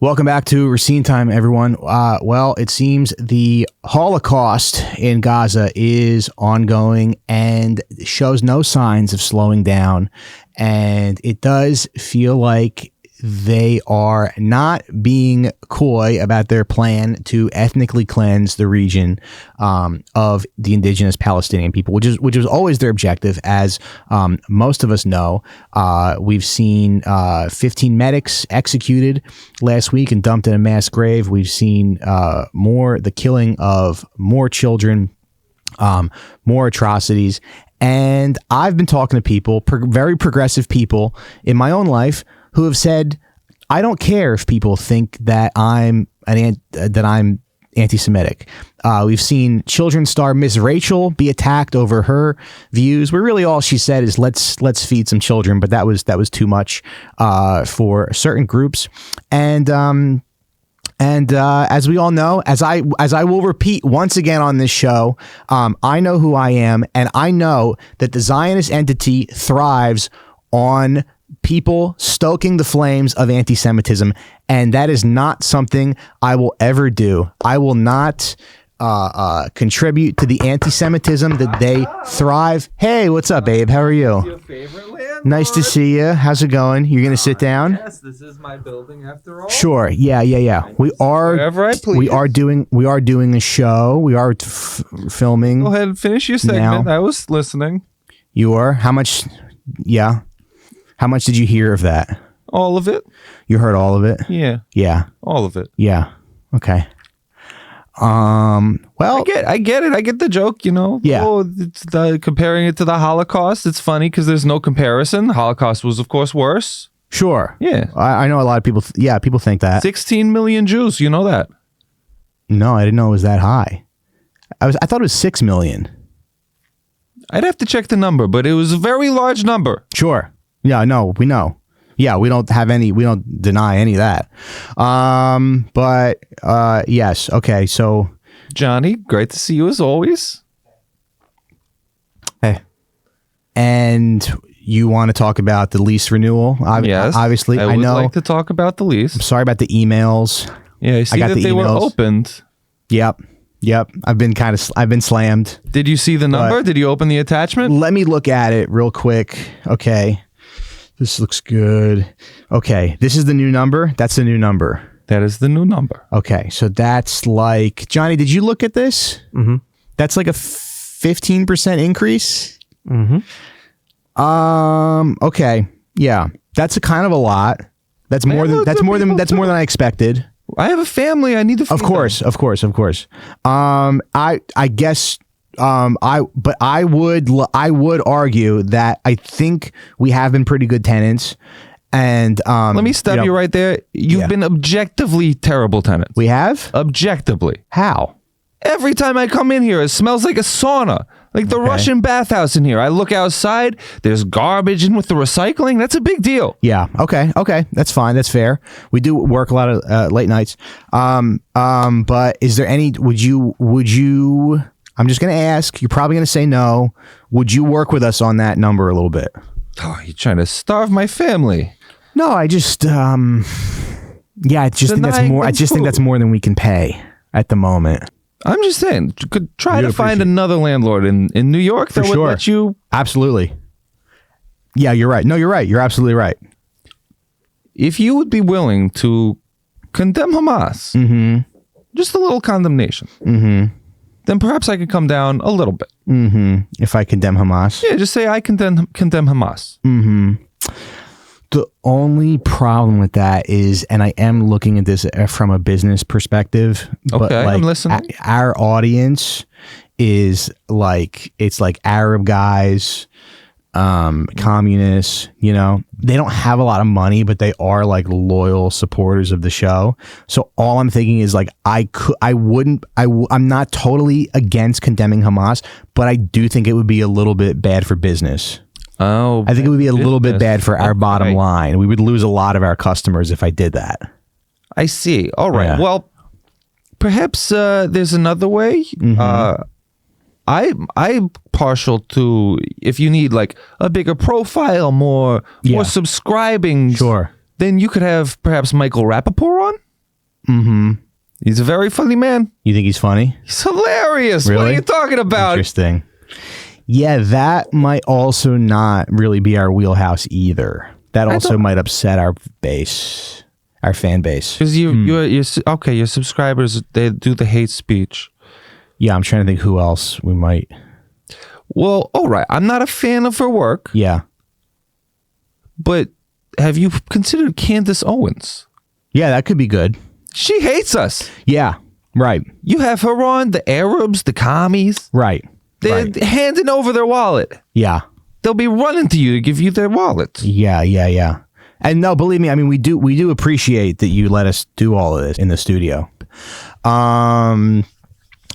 Welcome back to Recine time, everyone. Well, it seems the Holocaust in Gaza is ongoing and shows no signs of slowing down. And it does feel like they are not being coy about their plan to ethnically cleanse the region of the indigenous Palestinian people, which was always their objective. As most of us know, we've seen 15 medics executed last week and dumped in a mass grave. We've seen the killing of more children, more atrocities. And I've been talking to people, very progressive people in my own life, who have said, I don't care if people think that I'm anti-Semitic. We've seen children's star Miss Rachel be attacked over her views, where really all she said is let's feed some children, but that was too much for certain groups. And as we all know, as I will repeat once again on this show, I know who I am, and I know that the Zionist entity thrives on people stoking the flames of anti-Semitism, and that is not something I will ever do. I will not contribute to the anti-Semitism that they thrive. Hey, what's up, Abe? How are you? Your favorite landlord. Nice to see you. How's it going? You're gonna sit down? Yes, this is my building after all. Sure. Yeah. We are. Wherever I please. We are doing a show. We are filming. Go ahead and finish your segment. Now. I was listening. You are? How much? Yeah. How much did you hear of that? All of it? You heard all of it? Yeah. Yeah. All of it. Yeah. Okay. Well, I get it. I get the joke, you know. Yeah. Oh, it's comparing it to the Holocaust. It's funny because there's no comparison. The Holocaust was, of course, worse. Sure. Yeah. I know a lot of people. People think that. 16 million Jews. You know that? No, I didn't know it was that high. I thought it was 6 million. I'd have to check the number, but it was a very large number. Sure. Yeah, no, we know. Yeah, we don't deny any of that. But yes, okay, so Johnny, great to see you as always. Hey. And you want to talk about the lease renewal? Yes. Obviously, I would know. like to talk about the lease. I'm sorry about the emails. Yeah, I see got that the they were emails. opened. Yep. I've been slammed. Did you see the number? Did you open the attachment? Let me look at it real quick. Okay. This looks good. Okay. This is the new number. That's the new number. That is the new number. Okay. So that's like, Johnny, did you look at this? Mm-hmm. That's like a 15% increase. Mm-hmm. Okay. Yeah. That's a kind of a lot. That's more than I expected. I have a family. I need to feed Of course. I guess I would argue that I think we have been pretty good tenants, and Let me stop you right there. You've been objectively terrible tenants. We have? Objectively. How? Every time I come in here, it smells like a sauna. Like the Russian bathhouse in here. I look outside, there's garbage in with the recycling. That's a big deal. Yeah. Okay. That's fine. That's fair. We do work a lot of late nights. But is there any, would you, I'm just going to ask, you're probably going to say no. Would you work with us on that number a little bit? Oh, you're trying to starve my family. No, I just, I just think that's more. I just think that's more than we can pay at the moment. I'm just saying, you could try to find another landlord in New York that would let you. Absolutely. Yeah, you're right. No, you're right. You're absolutely right. If you would be willing to condemn Hamas, just a little condemnation, then perhaps I could come down a little bit. If I condemn Hamas. Yeah, just say I condemn Hamas. The only problem with that is, and I am looking at this from a business perspective, but Okay, like I'm listening. Our audience is like, it's like Arab guys, communists, you know, they don't have a lot of money, but they are like loyal supporters of the show. So all I'm thinking is like, I'm not totally against condemning Hamas, but I do think it would be a little bit bad for business. Oh, I think it would be a little bit bad for our bottom line. We would lose a lot of our customers if I did that. I see. All right. Yeah. Well, perhaps there's another way. I'm partial to, if you need like a bigger profile, more subscribing. Sure. Then you could have perhaps Michael Rappaport on. Mm-hmm. He's a very funny man. You think he's funny? He's hilarious. Really? What are you talking about? Interesting. Yeah, that might also not really be our wheelhouse either. That also might upset our base, our fan base. Because you're okay. Your subscribers, they do the hate speech. Yeah, I'm trying to think who else we might. Well, all right. I'm not a fan of her work. Yeah. But have you considered Candace Owens? Yeah, that could be good. She hates us. Yeah, right. You have her on, the Arabs, the commies. Right. They're handing over their wallet. Yeah. They'll be running to you to give you their wallets. Yeah. And no, believe me, I mean, we do appreciate that you let us do all of this in the studio.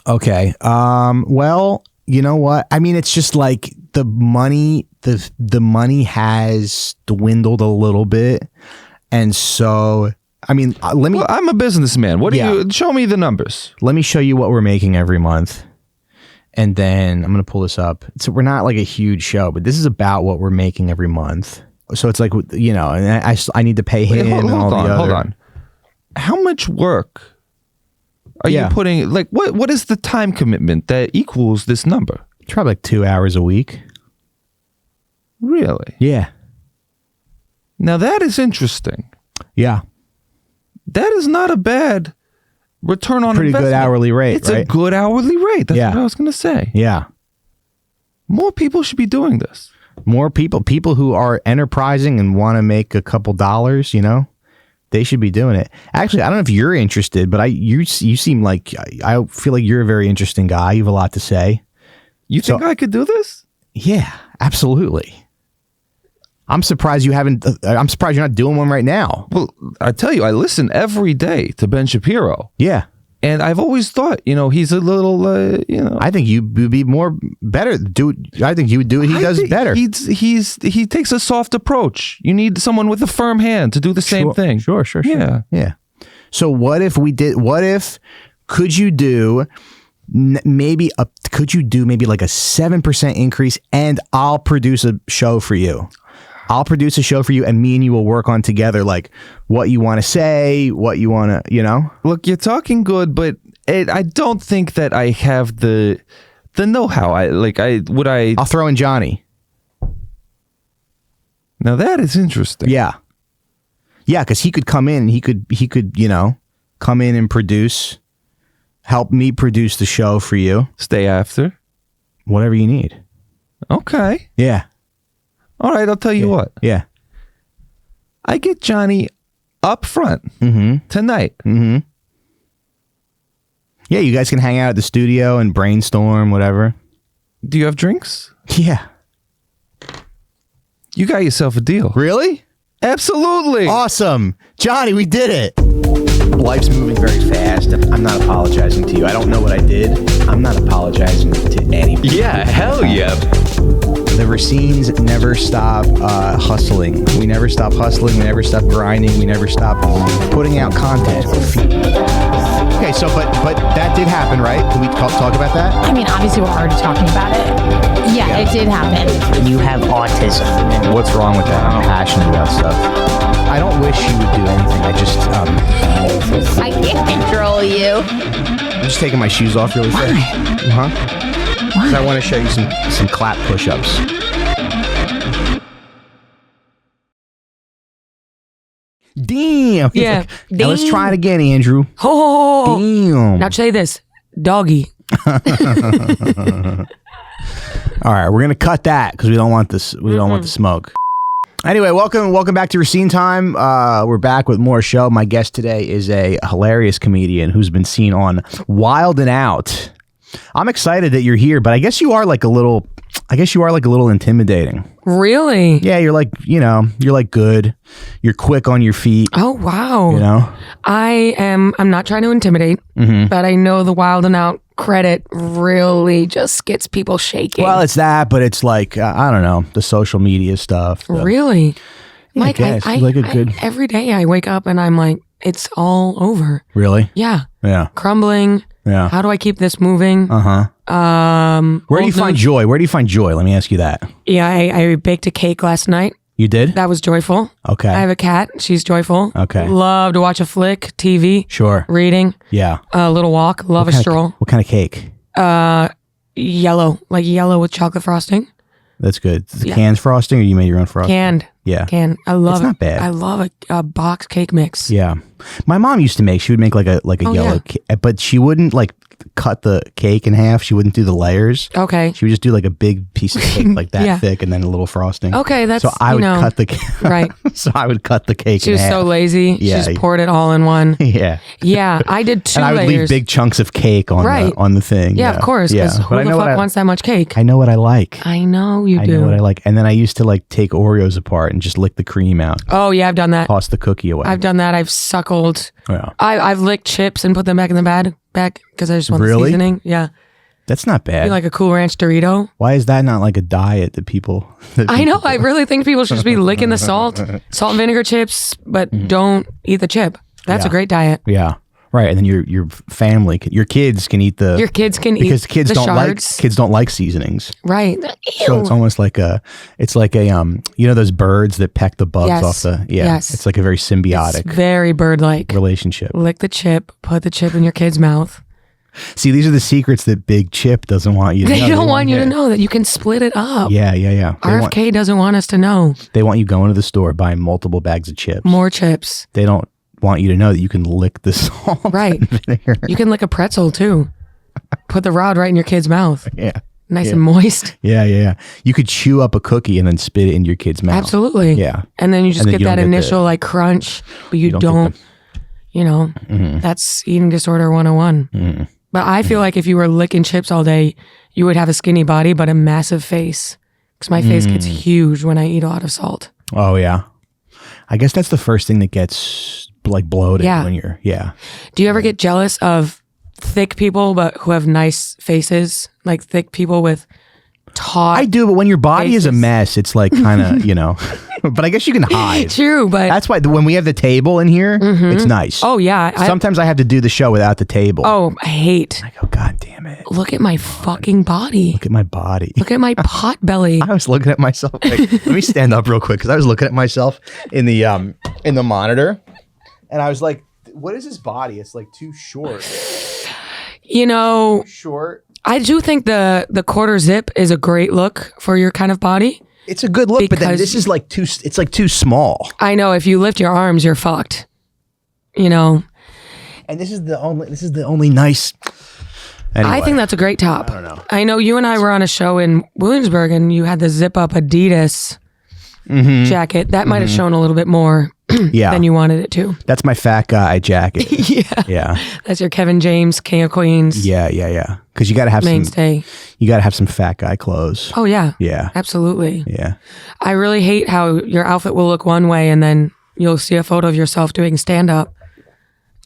Okay. Well, you know what? I mean, it's just like the money has dwindled a little bit. And so, I mean, Well, I'm a businessman. What do you show me the numbers? Let me show you what we're making every month. And then I'm going to pull this up. So we're not like a huge show, but this is about what we're making every month. So it's like, you know, and I need to pay him. Hold on. How much work are you putting? Like, what is the time commitment that equals this number? It's probably like 2 hours a week. Really? Yeah. Now that is interesting. Yeah. That is not a bad return on pretty investment. Good hourly rate. It's a good hourly rate. That's what I was going to say. Yeah. More people should be doing this. More people who are enterprising and want to make a couple dollars, you know, they should be doing it. Actually, I don't know if you're interested, but you seem like, I feel like you're a very interesting guy. You have a lot to say. You think I could do this? Yeah, absolutely. I'm surprised you're not doing one right now. Well, I tell you, I listen every day to Ben Shapiro. Yeah. And I've always thought, you know, he's a little, you know. I think you would be better. I think you would do what he does better. He takes a soft approach. You need someone with a firm hand to do the same thing. Sure. Yeah. So could you do maybe like a 7% increase and I'll produce a show for you. And me and you will work on together, like what you want to say, what you want to, you know? Look, you're talking good, but I don't think that I have the know-how. I'll throw in Johnny. Now that is interesting. Yeah. Yeah, because he could come in and he could, you know, come in and help me produce the show for you. Stay after. Whatever you need. Okay. Yeah. All right, I'll tell you what. Yeah. I get Johnny up front tonight. Mm-hmm. Yeah, you guys can hang out at the studio and brainstorm, whatever. Do you have drinks? Yeah. You got yourself a deal. Really? Absolutely. Awesome. Johnny, we did it. Life's moving very fast, and I'm not apologizing to you. I don't know what I did. I'm not apologizing to anybody. Yeah, hell yeah. The Racines never stop hustling. We never stop hustling. We never stop grinding. We never stop putting out content. Okay, so but that did happen, right? Can we talk about that? I mean, obviously we're already talking about it. Yeah, it did happen. You have autism. What's wrong with that? I'm passionate about stuff. I don't wish you would do anything. I just I can't control you. I'm just taking my shoes off really fast. Why? Because I want to show you some clap push-ups. Damn. Yeah. Now let's try it again, Andrew. Oh. Damn. Now say this, doggy. All right, we're gonna cut that because we don't want this. We don't want the smoke. Anyway, welcome back to Recine Time. We're back with more show. My guest today is a hilarious comedian who's been seen on Wild 'N Out. I'm excited that you're here, but I guess you are like a little intimidating. Really? Yeah, you're like good. You're quick on your feet. Oh, wow. You know? I'm not trying to intimidate, but I know the Wild 'N Out credit really just gets people shaking. Well, it's that, but it's like, I don't know, the social media stuff. Really? Yeah, Like, every day I wake up and I'm like, it's all over. Really? Yeah. Yeah. Crumbling. Yeah. How do I keep this moving? Where do you find joy? Where do you find joy? Let me ask you that. Yeah, I baked a cake last night You did? That was joyful. Okay. I have a cat. She's joyful. Okay. Love to watch a flick, TV. Sure. Reading. Yeah. A little walk. Love a stroll. What kind of cake? Yellow. Like yellow with chocolate frosting. That's good. The canned frosting, or you made your own frosting? Canned. Yeah. Canned. I love it. It's not bad. I love a box cake mix. Yeah. My mom used to make, she would make like a yellow cake, but she wouldn't like cut the cake in half. She wouldn't do the layers. Okay. She would just do like a big piece of cake like that Yeah. thick and then a little frosting. Okay, that's, so I would cut the cake. Right. So I would cut the cake She in was half. so lazy. Yeah. She just poured it all in one. Yeah. Yeah, I did 2 And I would layers. leave big chunks of cake on the thing. Yeah, of course. Because who the fuck wants that much cake? I know what I like. I know you do. I know what I like. And then I used to like take Oreos apart and just lick the cream out. Oh yeah, I've done that. Toss the cookie away. I've done that. I've suckled. Yeah. I've licked chips and put them back in the bag because I just want the seasoning. Yeah. That's not bad. You like a Cool Ranch Dorito? Why is that not like a diet that people... I know. I really think people should just be licking the salt and vinegar chips, but don't eat the chip. That's a great diet. Yeah. Right. And then your family, your kids can eat the... Your kids can eat because kids the don't shards. kids don't like seasonings. Right. So it's almost like it's like a you know those birds that peck the bugs off the Yes. It's like a very symbiotic It's very bird-like. relationship. Lick the chip, put the chip in your kid's mouth. See, these are the secrets that Big Chip doesn't want you to know. They don't want you to know that you can split it up. Yeah. RFK doesn't want us to know. They want you going to the store buying multiple bags of chips. More chips. They don't want you to know that you can lick the salt. Right. And vinegar. You can lick a pretzel too. Put the rod right in your kid's mouth. Yeah. Nice and moist. Yeah. You could chew up a cookie and then spit it in your kid's mouth. Absolutely. Yeah. And then you just And then get you that don't get initial like crunch, but you don't, you know, that's eating disorder 101. But I feel like if you were licking chips all day, you would have a skinny body, but a massive face. Because my face gets huge when I eat a lot of salt. Oh, yeah. I guess that's the first thing that gets like bloated when you're, Do you ever get jealous of thick people, but who have nice faces? Like thick people with taut I do, but when your body is a faces. mess, it's like kind of, you know, but I guess you can hide. True, but That's why when we have the table in here, it's nice. oh yeah. Sometimes I have to do the show without the table. I hate. I go, God damn it. Look at my fucking body. Look at my body. Look at my pot belly. I was looking at myself. Like, let me stand up real quick because I was looking at myself in the monitor, and I was like, "What is his body? It's like too short. You know, Short. I do think the quarter zip is a great look for your kind of body. It's a good look, but then Because- this is like too. It's like too small. I know if you lift your arms, you're fucked. You know, And this is the only nice. Anyway. I think that's a great top. I don't know. I know you and I were on a show in Williamsburg, and you had the zip up Adidas jacket. That might have shown a little bit more Yeah, than you wanted it to. that's my fat guy jacket. Yeah, Yeah, that's your Kevin James, King of Queens yeah. Because you got to have mainstay. you got to have some fat guy clothes. Oh yeah, Yeah, absolutely. yeah. I really hate how your outfit will look one way, and then you'll see a photo of yourself doing stand up,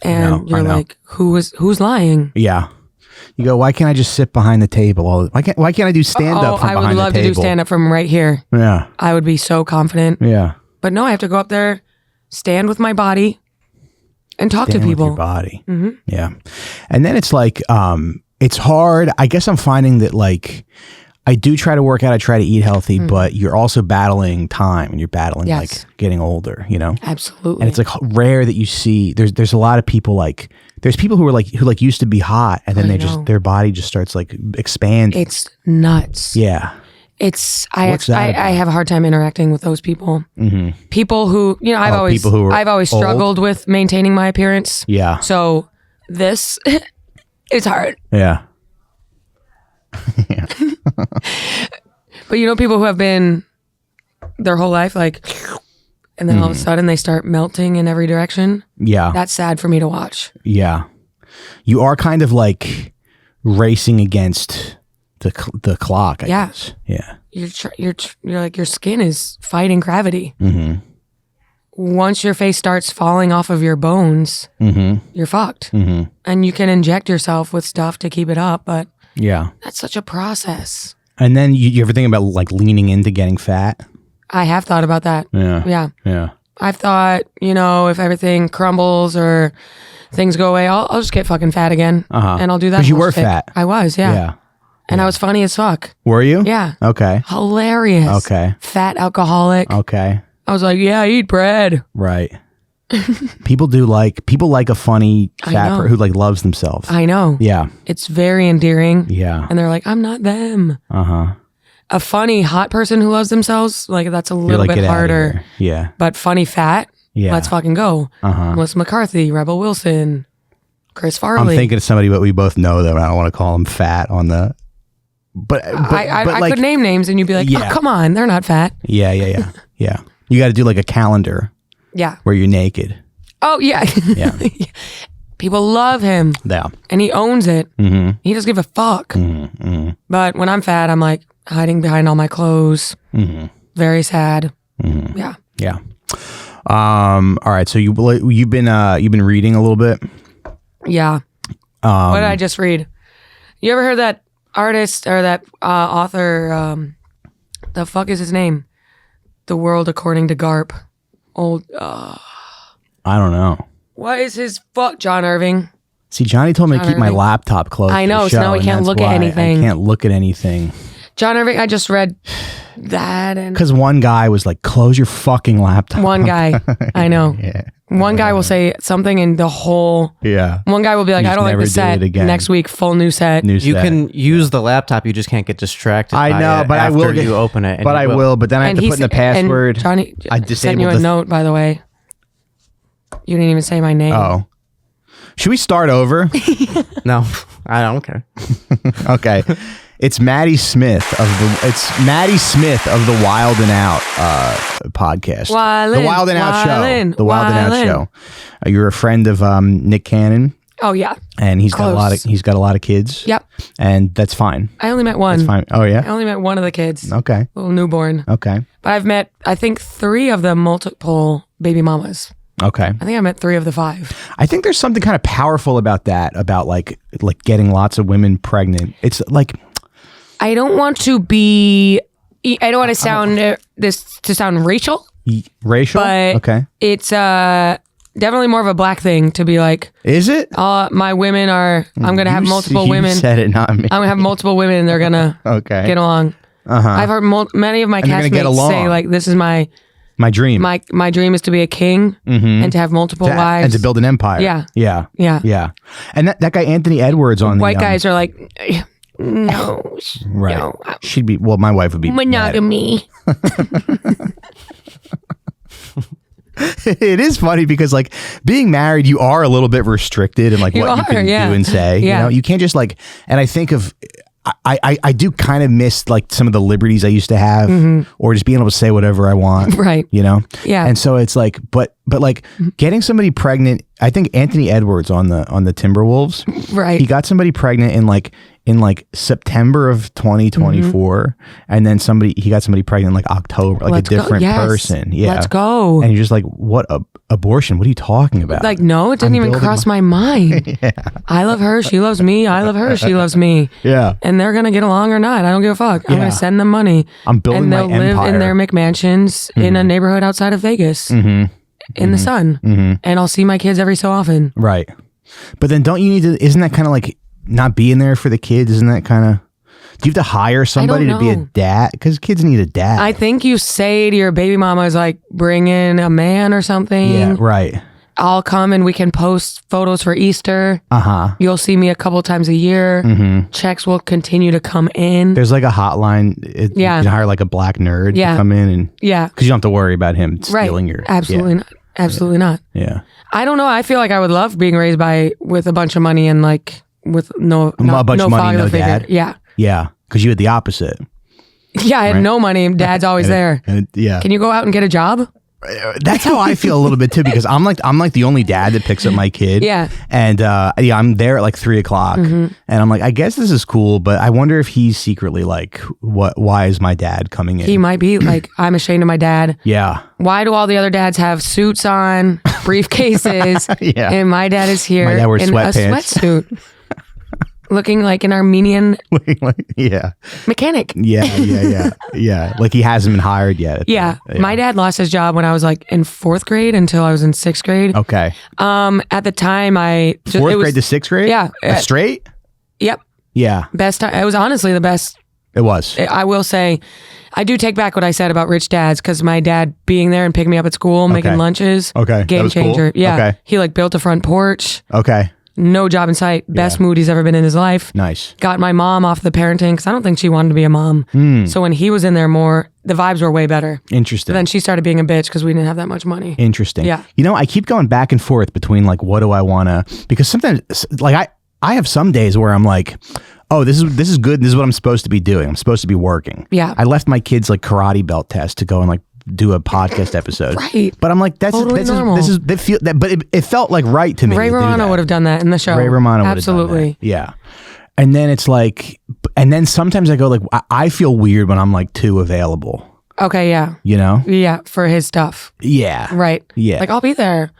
and I you're know. like, who's lying? Yeah. You go, why can't I just sit behind the table? Why can't I do stand up from I would behind love the to table? do stand up from right here. Yeah. I would be so confident. Yeah. But no, I have to go up there, stand with my body, and talk Stand to with people. your body. Yeah. And then it's like, it's hard. I guess I'm finding that like, I do try to work out. I try to eat healthy, but you're also battling time and you're battling Yes. like getting older, you know? Absolutely. And it's like rare that you see, there's a lot of people like, there's people who used to be hot and then I they know. just, their body just starts like expanding. it's nuts. Yeah. It's What's that I about? have a hard time interacting with those people. People who, you know, people who are I've always old? struggled with maintaining my appearance. Yeah. So this it's hard. Yeah. But you know, people who have been their whole life like, and then all of a sudden they start melting in every direction. Yeah. That's sad for me to watch. Yeah. You are kind of like racing against the clock, I Yeah. guess. Yeah. You're like your skin is fighting gravity. Once your face starts falling off of your bones, you're fucked. And you can inject yourself with stuff to keep it up, but Yeah. that's such a process. And then you ever think about like leaning into getting fat? I have thought about that. Yeah. Yeah. Yeah. I've thought, you know, if everything crumbles or things go away, I'll just get fucking fat again. And I'll do that. 'Cause you whole were shtick. fat. I was, yeah. And I was funny as fuck. Were you? Yeah. Okay. Hilarious. Okay. Fat alcoholic. Okay. I was like, yeah, I eat bread. Right. people like a funny fat person who like loves themselves. I know. Yeah. It's very endearing. Yeah. And they're like, I'm not them. Uh-huh. A funny hot person who loves themselves, like that's a little like, bit "Get outta harder. here." Yeah. But funny fat, Yeah. let's fucking go. Melissa McCarthy, Rebel Wilson, Chris Farley. I'm thinking of somebody but we both know though. I don't want to call them fat on the but I like, could name names and you'd be like, Yeah. oh, come on, they're not fat. Yeah. Yeah. You got to do like a calendar Yeah. where you're naked. Oh, yeah. Yeah. People love him. Yeah. And he owns it. Mm-hmm. He doesn't give a fuck. Mm-hmm. But when I'm fat, I'm like hiding behind all my clothes. Mm-hmm. Very sad. Mm-hmm. Yeah. Yeah. All right. So you've been reading a little bit. Yeah. What did I just read? You ever heard that artist or that author? The fuck is his name? The World According to Garp. I don't know. What is his fuck? John Irving. See, Johnny told me to John keep my Irving. laptop closed. I for know, the so now show, we and can't that's look at why anything. I can't look at anything. John Irving. I just read that and Because one guy was like, "Close your fucking laptop." one guy. I know. Yeah. One guy will say something and the whole. Yeah. One guy will be like, You I just don't like never the did set. it again. Next week, full new set. New You set. can use the laptop. You just can't get distracted. I by know, it but I after will. you open it. And But you I will. But then I have to he put in the s- and password. Johnny I sent you disabled a the. note, by the way. You didn't even say my name. Oh. Should we start over? No, I don't care. Okay. It's Maddy Smith of the Wild and Out podcast. Wildin', the Wild and Out Wildin', show. The Wild and Out Wildin'. show. You're a friend of Nick Cannon, Oh, yeah. and he's got a lot of kids. Yep. And that's fine. I only met one. That's fine. Oh I yeah. only met one of the kids. Okay. Little newborn. Okay. But I've met, I think, 3 of the multiple baby mamas. Okay. I think I met 3 of the 5. I think there's something kind of powerful about that, about like getting lots of women pregnant. It's like, I don't want to be, I don't want to sound sound racial, racial. but Okay. it's definitely more of a black thing to be like, Is it? my women are, I'm going to have multiple You women. said it, not me. I'm going to have multiple women and they're going to Okay. get along. I've heard many of my they're gonna get castmates say along. like, this is my dream. my dream is to be a king and to have multiple wives. And to build an empire. Yeah. Yeah. Yeah. Yeah. And that guy Anthony Edwards on White the guys are like, no, right. no, She'd be my wife would be mad. monogamy. It is funny because like being married, you are a little bit restricted in like You what you are, can yeah. do and say. Yeah. You know, you can't just like. And I think of. I do kind of miss like some of the liberties I used to have, or just being able to say whatever I want. Right. You know. Yeah. And so it's like, but like getting somebody pregnant. I think Anthony Edwards on the Timberwolves. Right. He got somebody pregnant in September of 2024, and then he got somebody pregnant in like October, like Let's a different go. Yes. person. Yeah. Let's go. And you're just like, what abortion? What are you talking about? Like, no, it didn't even building cross my mind. I love her. She loves me. I love her. She loves me. Yeah. And they're going to get along or not. I don't give a fuck. I'm Yeah. going to send them money. I'm building and my they'll live empire. in their McMansions in a neighborhood outside of Vegas in the sun. And I'll see my kids every so often. Right. But then don't you need to, isn't that kind of like not being there for the kids? Isn't that kind of, do you have to hire somebody to be a know. dad? Because kids need a dad. I think you say to your baby mama is like, bring in a man or something. Yeah, right. I'll come and we can post photos for Easter. Uh-huh. You'll see me a couple times a year. Checks will continue to come in. There's like a hotline. Yeah. You can hire like a black nerd Yeah. to come in and, Yeah. because you don't have to worry about him Right. stealing your. Absolutely not. Absolutely not. Yeah. I don't know. I feel like I would love being raised with a bunch of money and like with A bunch of money, father no figure. dad. Yeah. Yeah. Because you had the opposite. Yeah. I had no money. Dad's always there. Yeah. Can you go out and get a job? That's how I feel a little bit too, because I'm like the only dad that picks up my kid. Yeah. And I'm there at like 3:00 and I'm like, I guess this is cool, but I wonder if he's secretly like, why is my dad coming in? He might be like, I'm ashamed of my dad. Yeah. Why do all the other dads have suits on, briefcases, Yeah. and my dad is here My dad wears in sweatpants. a sweatsuit, looking like an Armenian Yeah. mechanic. Yeah. Like he hasn't been hired yet. Yeah. My dad lost his job when I was like in 4th grade until I was in 6th grade. Okay. At the time, 4th grade to 6th grade? Yeah. Straight? Yep. Yeah. Best time. It was honestly the best. It was. I will say, I do take back what I said about rich dads because my dad being there and picking me up at school, making lunches. Okay. That Game was cool. changer. Yeah. Okay. He like built a front porch. Okay. No job in sight. Best mood he's ever been in his life. Nice. Got my mom off the parenting because I don't think she wanted to be a mom. So when he was in there more, the vibes were way better. Interesting. But then she started being a bitch because we didn't have that much money. Interesting. Yeah. You know, I keep going back and forth between like, what do I want to, because sometimes like I have some days where I'm like, oh, this is good. This is what I'm supposed to be doing. I'm supposed to be working. Yeah. I left my kids like karate belt test to go and like do a podcast episode. Right. But I'm like, Totally normal. But it felt like right to me. Ray to do Romano that. would have done that in the show. Ray Romano would have Absolutely. done that. Yeah. And then it's like, and then sometimes I go like, I feel weird when I'm like too available. Okay, yeah. You know? Yeah, for his stuff. Yeah. Right. Yeah. Like, I'll be there.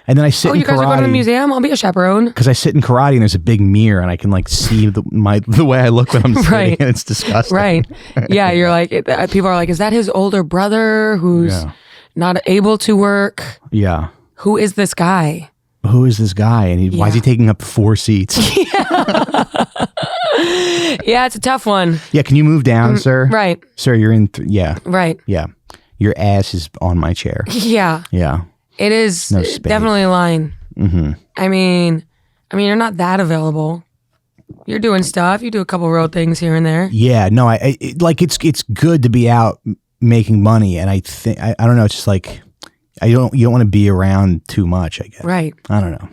And then I sit in You guys are going to the museum? I'll be a chaperone. because I sit in karate and there's a big mirror and I can like see the way I look when I'm sitting Right. and it's disgusting. Right. Yeah, you're like, people are like, is that his older brother who's not able to work? Yeah. Who is this guy? Who is this guy? And why is he taking up 4 seats? Yeah, it's a tough one. Yeah. Can you move down, sir? Right. Sir, you're in. Yeah. Right. Yeah. Your ass is on my chair. Yeah. Yeah. It is No space. definitely a line. Mm-hmm. I mean, you're not that available. You're doing stuff. You do a couple road things here and there. Yeah. No, it's good to be out making money. And I think, I don't know. It's just like, you don't want to be around too much, I guess. Right. I don't know.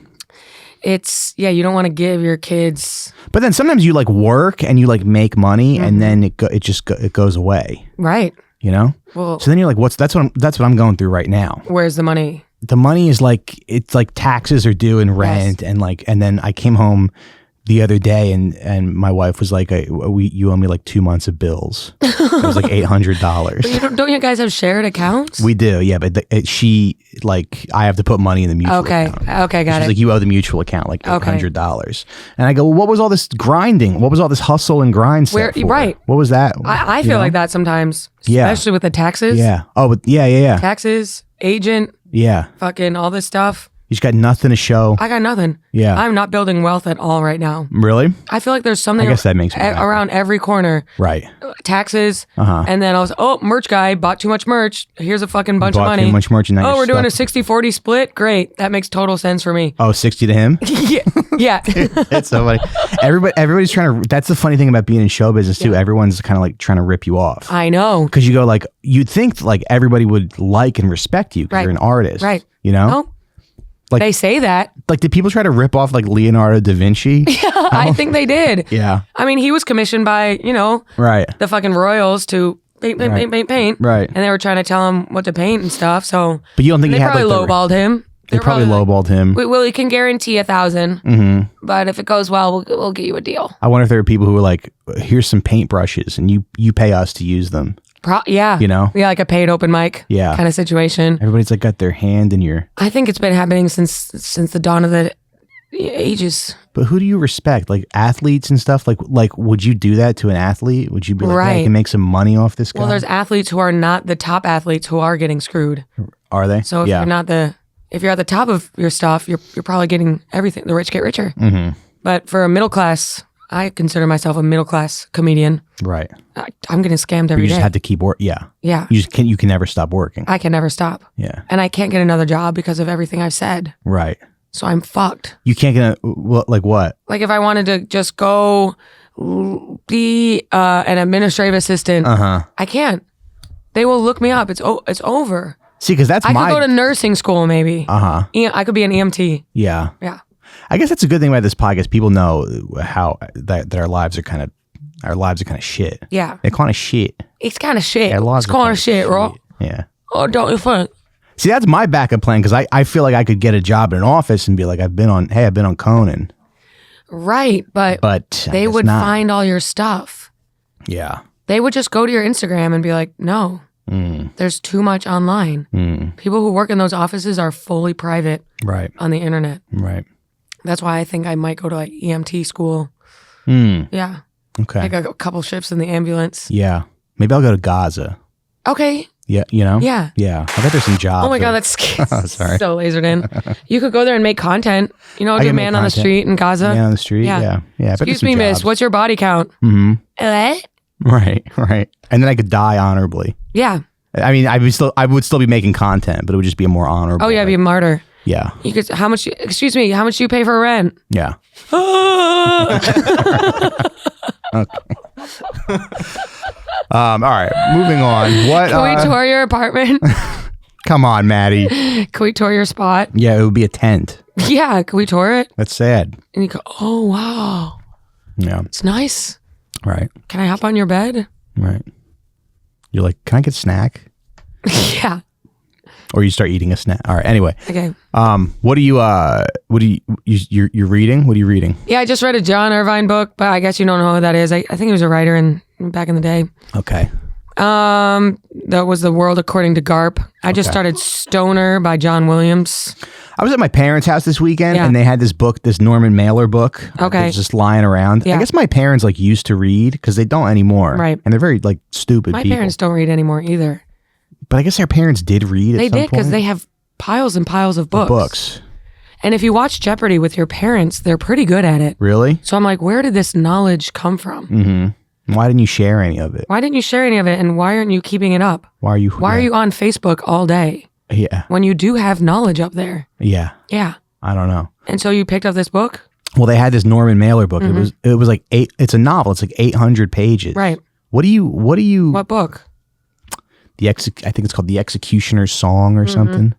It's, you don't want to give your kids. But then sometimes you like work and you like make money and then it goes away. Right. You know? Well, So then you're like, that's what I'm going through right now. where's the money? The money is like, it's like taxes are due and rent and then I came home the other day and my wife was like, you owe me like 2 months of bills. It was like $800. Don't you guys have shared accounts? We do, yeah, but she like I have to put money in the mutual account. Okay, got She's it. like, you owe the mutual account like $800. And I go, well, what was all this grinding? What was all this hustle and grind stuff for? Right. What was that? I feel like that sometimes. Yeah. Especially with the taxes. Yeah. Oh, but yeah. Taxes, agent, Yeah. fucking all this stuff. You just got nothing to show. I got nothing. Yeah. I'm not building wealth at all right now. Really? I feel like there's something I guess that makes me happy. around every corner. Right. Taxes. And then I was, merch guy bought too much merch. Here's a fucking bunch of Bought money. too much merch and now Oh, you're we're doing a stuck. 60-40 split? Great. That makes total sense for me. Oh, 60 to him? Yeah. It's so funny. Everybody's trying to, that's the funny thing about being in show business too. Everyone's kind of like trying to rip you off. I know. Because you go like, you'd think like everybody would like and respect you because Right. you're an artist. Right. You know? Oh, Like- they say that. Like, did people try to rip off like Leonardo da Vinci? I think they did. Yeah. I mean, he was commissioned by, Right. the fucking royals to paint. Right. And they were trying to tell him what to paint and stuff. So But you don't think they he had probably like lowballed him. they probably lowballed him. Well, we can guarantee 1,000. But if it goes well, we'll get you a deal. I wonder if there are people who were like, here's some paintbrushes and you pay us to use them. Yeah. You know? Yeah, like a paid open mic Yeah. kind of situation. Everybody's like got their hand in your, I think it's been happening since the dawn of the ages. but who do you respect? Like athletes and stuff? Like would you do that to an athlete? Would you be like, hey, I Right. can make some money off this guy? Well, there's athletes who are not the top athletes who are getting screwed. Are they? So if you're at the top of your stuff, you're probably getting everything. The rich get richer. Mm-hmm. But for a middle class, I consider myself a middle class comedian. Right. I'm getting scammed every You day. just have to keep working. Yeah. Yeah. You can never stop working. I can never stop. Yeah. And I can't get another job because of everything I've said. Right. So I'm fucked. You can't get like what? Like if I wanted to just go be an administrative assistant, I can't. They will look me up. It's over. See, because that's I my. could go to nursing school maybe. I could be an EMT. Yeah. Yeah. I guess that's a good thing about this podcast. People know how that our lives are kind of shit. Yeah. They're kind of shit. It's kind of shit. Our lives It's are kind of shit, bro. Yeah. Oh, don't you think? See, that's my backup plan because I feel like I could get a job in an office and be like, I've been on Conan. Right, but I they guess would not. find all your stuff. Yeah. They would just go to your Instagram and be like, no, there's too much online. People who work in those offices are fully private Right. on the internet. Right. That's why I think I might go to like EMT school. Yeah. Okay. Take a couple shifts in the ambulance. Yeah. Maybe I'll go to Gaza. Okay. Yeah, you know? Yeah. Yeah. I bet there's some jobs. Oh my God, that- that's Sorry. so lasered in. You could go there and make content. You know, I do a can make man on the content. street in Gaza. Man on the street. Yeah. Yeah. Yeah. I bet there's Excuse some me, miss, jobs. what's your body count? Mm-hmm. What? Right. Right. And then I could die honorably. Yeah. I mean, I would still be making content, but it would just be a more honorable. Oh yeah, be a martyr. Yeah. You could. Excuse me. How much do you pay for rent? Yeah. All right. Moving on. What? Can we tour your apartment? Come on, Maddie. Can we tour your spot? Yeah, it would be a tent. Yeah. Can we tour it? That's sad. And you go, oh wow, Yeah. it's nice. Right. Can I hop on your bed? Right. You're like, can I get a snack? Yeah. Or you start eating a snack. All right. Anyway. Okay. What are you you're reading? What are you reading? Yeah, I just read a John Irvine book, but I guess you don't know who that is. I think he was a writer back in the day. Okay. That was The World According to Garp. I just started Stoner by John Williams. I was at my parents' house this weekend Yeah. and they had this book, this Norman Mailer book. Okay. That was just lying around. Yeah. I guess my parents like used to read because they don't anymore. Right. And they're very like stupid My people. parents don't read anymore either. But I guess our parents did read at They some did because point. they have piles and piles of books. Books. And if you watch Jeopardy with your parents, they're pretty good at it. Really? So I'm like, where did this knowledge come from? Mm-hmm. Why didn't you share any of it? Why didn't you share any of it? And why aren't you keeping it up? Why are you on Facebook all day Yeah. when you do have knowledge up there? Yeah. Yeah. I don't know. And so you picked up this book? Well, they had this Norman Mailer book. It was like it's a novel. It's like 800 pages. Right. What do you What book? I think it's called The Executioner's Song or something.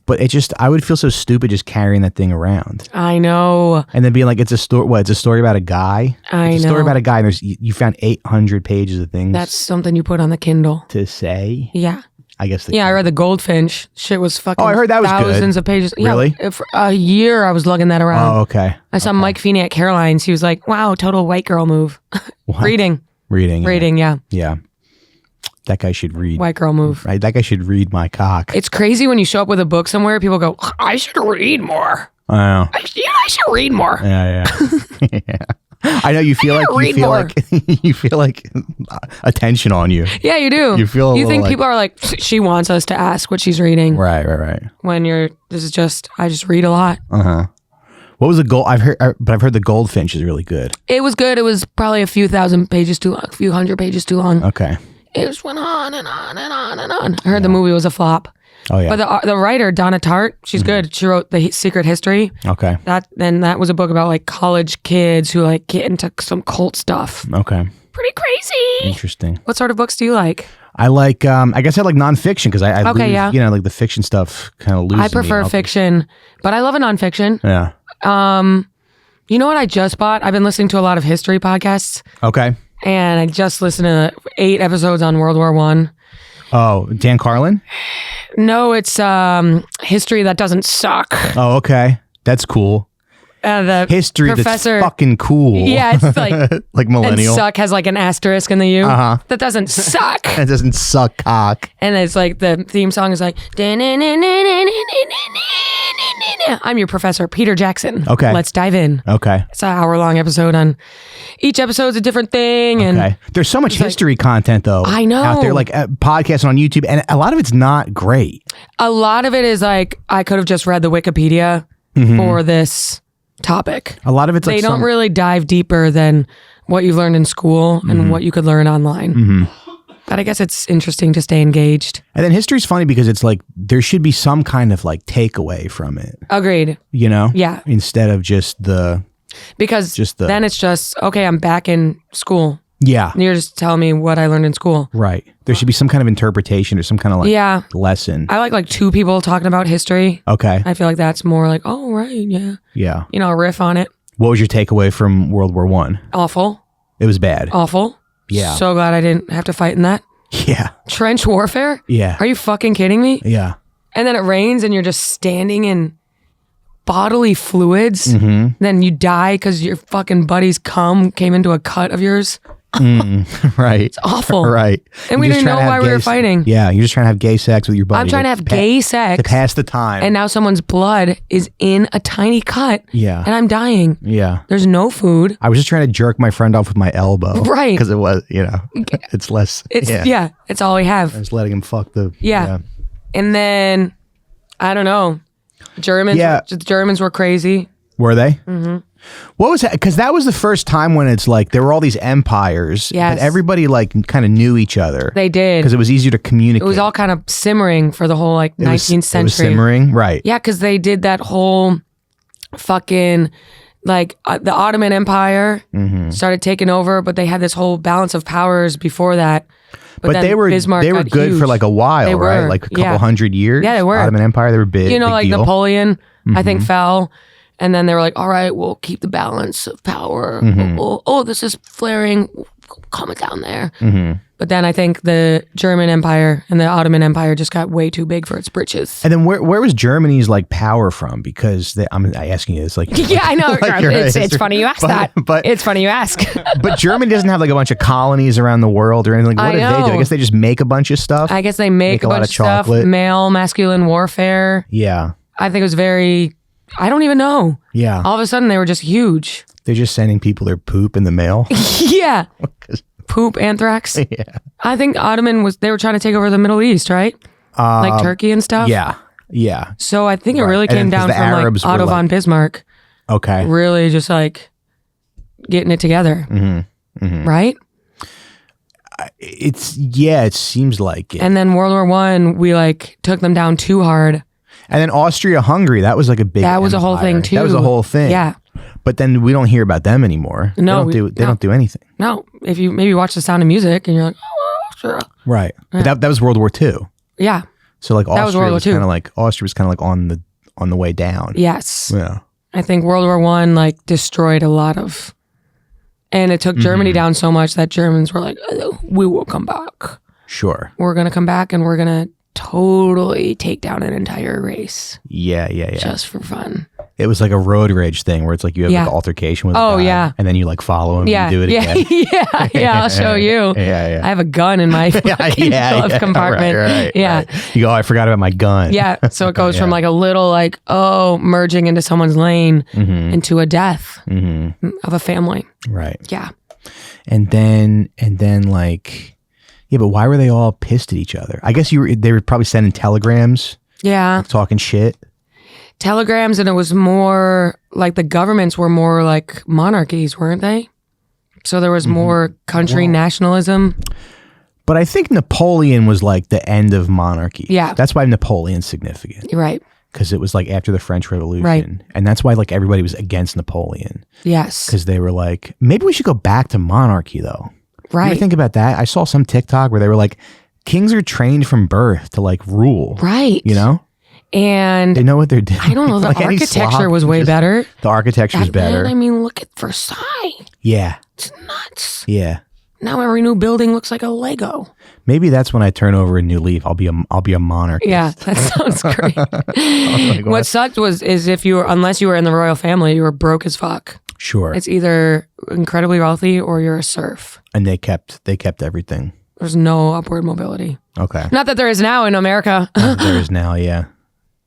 But it just, I would feel so stupid just carrying that thing around. I know. And then being like, it's a story, it's a story about a guy? It's a story know. about a guy and you found 800 pages of things That's something you put on the Kindle. to say. Yeah. I guess. Yeah, I read The Goldfinch. Shit was fucking Oh, I heard that was good. thousands of pages. Really? Yeah, for a year I was lugging that around. Oh, okay. I saw Mike Feeney at Caroline's. He was like, wow, total white girl move. What? Reading. Reading. Yeah. Yeah. That guy should read. White girl move. Right. That guy should read my cock. It's crazy when you show up with a book somewhere, people go, I should read more. I know. I should read more. Yeah. Yeah. I know you feel like read more. you feel like attention on you. Yeah, you do. You feel a You little think like- people are like, she wants us to ask what she's reading. Right. When this is just, I just read a lot. Uh-huh. What was the gold? I've heard the Goldfinch is really good. It was good. It was probably a few thousand pages too long, a few hundred pages too long. Okay. It just went on and on and on and on. I heard the movie was a flop. Oh yeah. But the writer, Donna Tartt, she's good. She wrote The Secret History. Okay. That was a book about like college kids who like get into some cult stuff. Okay. Pretty crazy. Interesting. What sort of books do you like? I like. I guess I like nonfiction because I Okay, lose, yeah. You know, like the fiction stuff kind of loses. I prefer me. fiction, but I love a nonfiction. Yeah. You know what I just bought? I've been listening to a lot of history podcasts, Okay. and I just listened to 8 episodes on World War I. Oh, Dan Carlin. No, it's history that doesn't suck. Oh, okay. That's cool. The History professor, that's fucking cool. Yeah, it's like like and millennial. suck has like an asterisk in the U. Uh-huh. That doesn't suck. It doesn't suck cock. And it's like the theme song is like, I'm your professor, Peter Jackson. Okay. Let's dive in. Okay. It's an hour-long episode on each episode's a different thing. And Okay. There's so much history content though. I know. Out there, like podcasts on YouTube, and a lot of it's not great. a lot of it is like, I could have just read the Wikipedia for this topic. A lot of it's like They don't really dive deeper than what you've learned in school and what you could learn online. But I guess it's interesting to stay engaged. And then history's funny because it's like there should be some kind of like takeaway from it, Agreed. you know? Yeah. Instead of just the Because Just then it's just, okay, I'm back in school. yeah. And you're just telling me what I learned in school. Right. There should be some kind of interpretation or some kind of like Yeah. lesson. I like 2 people talking about history. Okay. I feel like that's more like, oh, right, yeah. Yeah. You know, a riff on it. What was your takeaway from World War One? Awful. It was bad. Awful. Yeah. So glad I didn't have to fight in that. Yeah. Trench warfare? Yeah. Are you fucking kidding me? Yeah. And then it rains and you're just standing in bodily fluids. Then you die because your fucking buddy's cum came into a cut of yours. Right. It's awful. Right. And we didn't know why we were fighting. Yeah, you're just trying to have gay sex with your buddy. I'm trying to have gay sex to pass the time. and now someone's blood is in a tiny cut. Yeah. And I'm dying. Yeah. There's no food. I was just trying to jerk my friend off with my elbow. Right. Because it was, it's less. It's all we have. I was letting him fuck the. Yeah. And then, I don't know. The Germans were crazy. Were they? Mm-hmm. What was that? Because that was the first time when it's like there were all these empires. Yes. But everybody like kind of knew each other. They did. Because it was easier to communicate. It was all kind of simmering for the whole 19th century. It was simmering, right. Yeah, because they did that whole fucking, the Ottoman Empire started taking over, but they had this whole balance of powers before that. But they were Bismarck good huge. for like a while, They right? were, Like a couple hundred years. Yeah, they were. Ottoman Empire, they were big. Big deal. Napoleon, I think, fell. And then they were like, all right, we'll keep the balance of power. Oh, this is flaring. Calm it down there. But then I think the German Empire and the Ottoman Empire just got way too big for its britches. And then where was Germany's like power from? Because I'm asking you this like Yeah, I know. It's funny you ask that. But It's funny you ask. But Germany doesn't have like a bunch of colonies around the world or anything. What do they do? I guess they just make a bunch of stuff. I guess they make a lot bunch of of stuff. chocolate. Male, masculine warfare. Yeah. I think it was very, I don't even know. Yeah. All of a sudden they were just huge. They're just sending people their poop in the mail. Yeah. Poop, anthrax. Yeah. I think they were trying to take over the Middle East, right? Like Turkey and stuff. Yeah. Yeah. So I think it really And came then 'cause down the from Arabs were Otto von Bismarck. Okay. Really just getting it together. Right? It seems like it. And then World War I, we took them down too hard. And then Austria-Hungary, that was like a big That was a whole empire. thing too. That was a whole thing. Yeah. But then we don't hear about them anymore. No, they don't do anything. No. If you maybe watch The Sound of Music and you're like, oh, Austria. Right. But that was World War II. Yeah. So like That was Austria World was War II. kind of like on the way down. Yes. Yeah. I think World War I destroyed a lot of, and it took Germany down so much that Germans were like, oh, we will come back. Sure. We're going to come back and we're going to totally take down an entire race. Yeah. Just for fun. It was like a road rage thing where it's like you have like an altercation with a guy, and then you like follow him and do it again. Yeah, I'll show you. Yeah. I have a gun in my fucking glove compartment. Right. Yeah. You go, oh, I forgot about my gun. Yeah. So it goes from like a little merging into someone's lane into a death of a family. Right. Yeah. And then like, yeah, but why were they all pissed at each other? I guess they were probably sending telegrams. Yeah. Talking shit. Telegrams, and it was more like the governments were more like monarchies, weren't they? So there was more country nationalism. But I think Napoleon was like the end of monarchy. Yeah. That's why Napoleon's significant. Right. Because it was like after the French Revolution. Right. And that's why like everybody was against Napoleon. Yes. Because they were like, maybe we should go back to monarchy though. Right. You ever think about that? I saw some TikTok where they were like, kings are trained from birth to like rule. Right. You know? And they know what they're doing. I don't know. The Like any architecture slob was way just- better. The architecture was better. I mean, look at Versailles. Yeah. It's nuts. Yeah. Now every new building looks like a Lego. Maybe that's when I turn over a new leaf. I'll be a monarch. Yeah, that sounds great. Like, What sucked is if you were, unless you were in the royal family, you were broke as fuck. Sure. It's either incredibly wealthy or you're a serf. And they kept everything. There's no upward mobility. Okay. Not that there is now in America. There is now, yeah.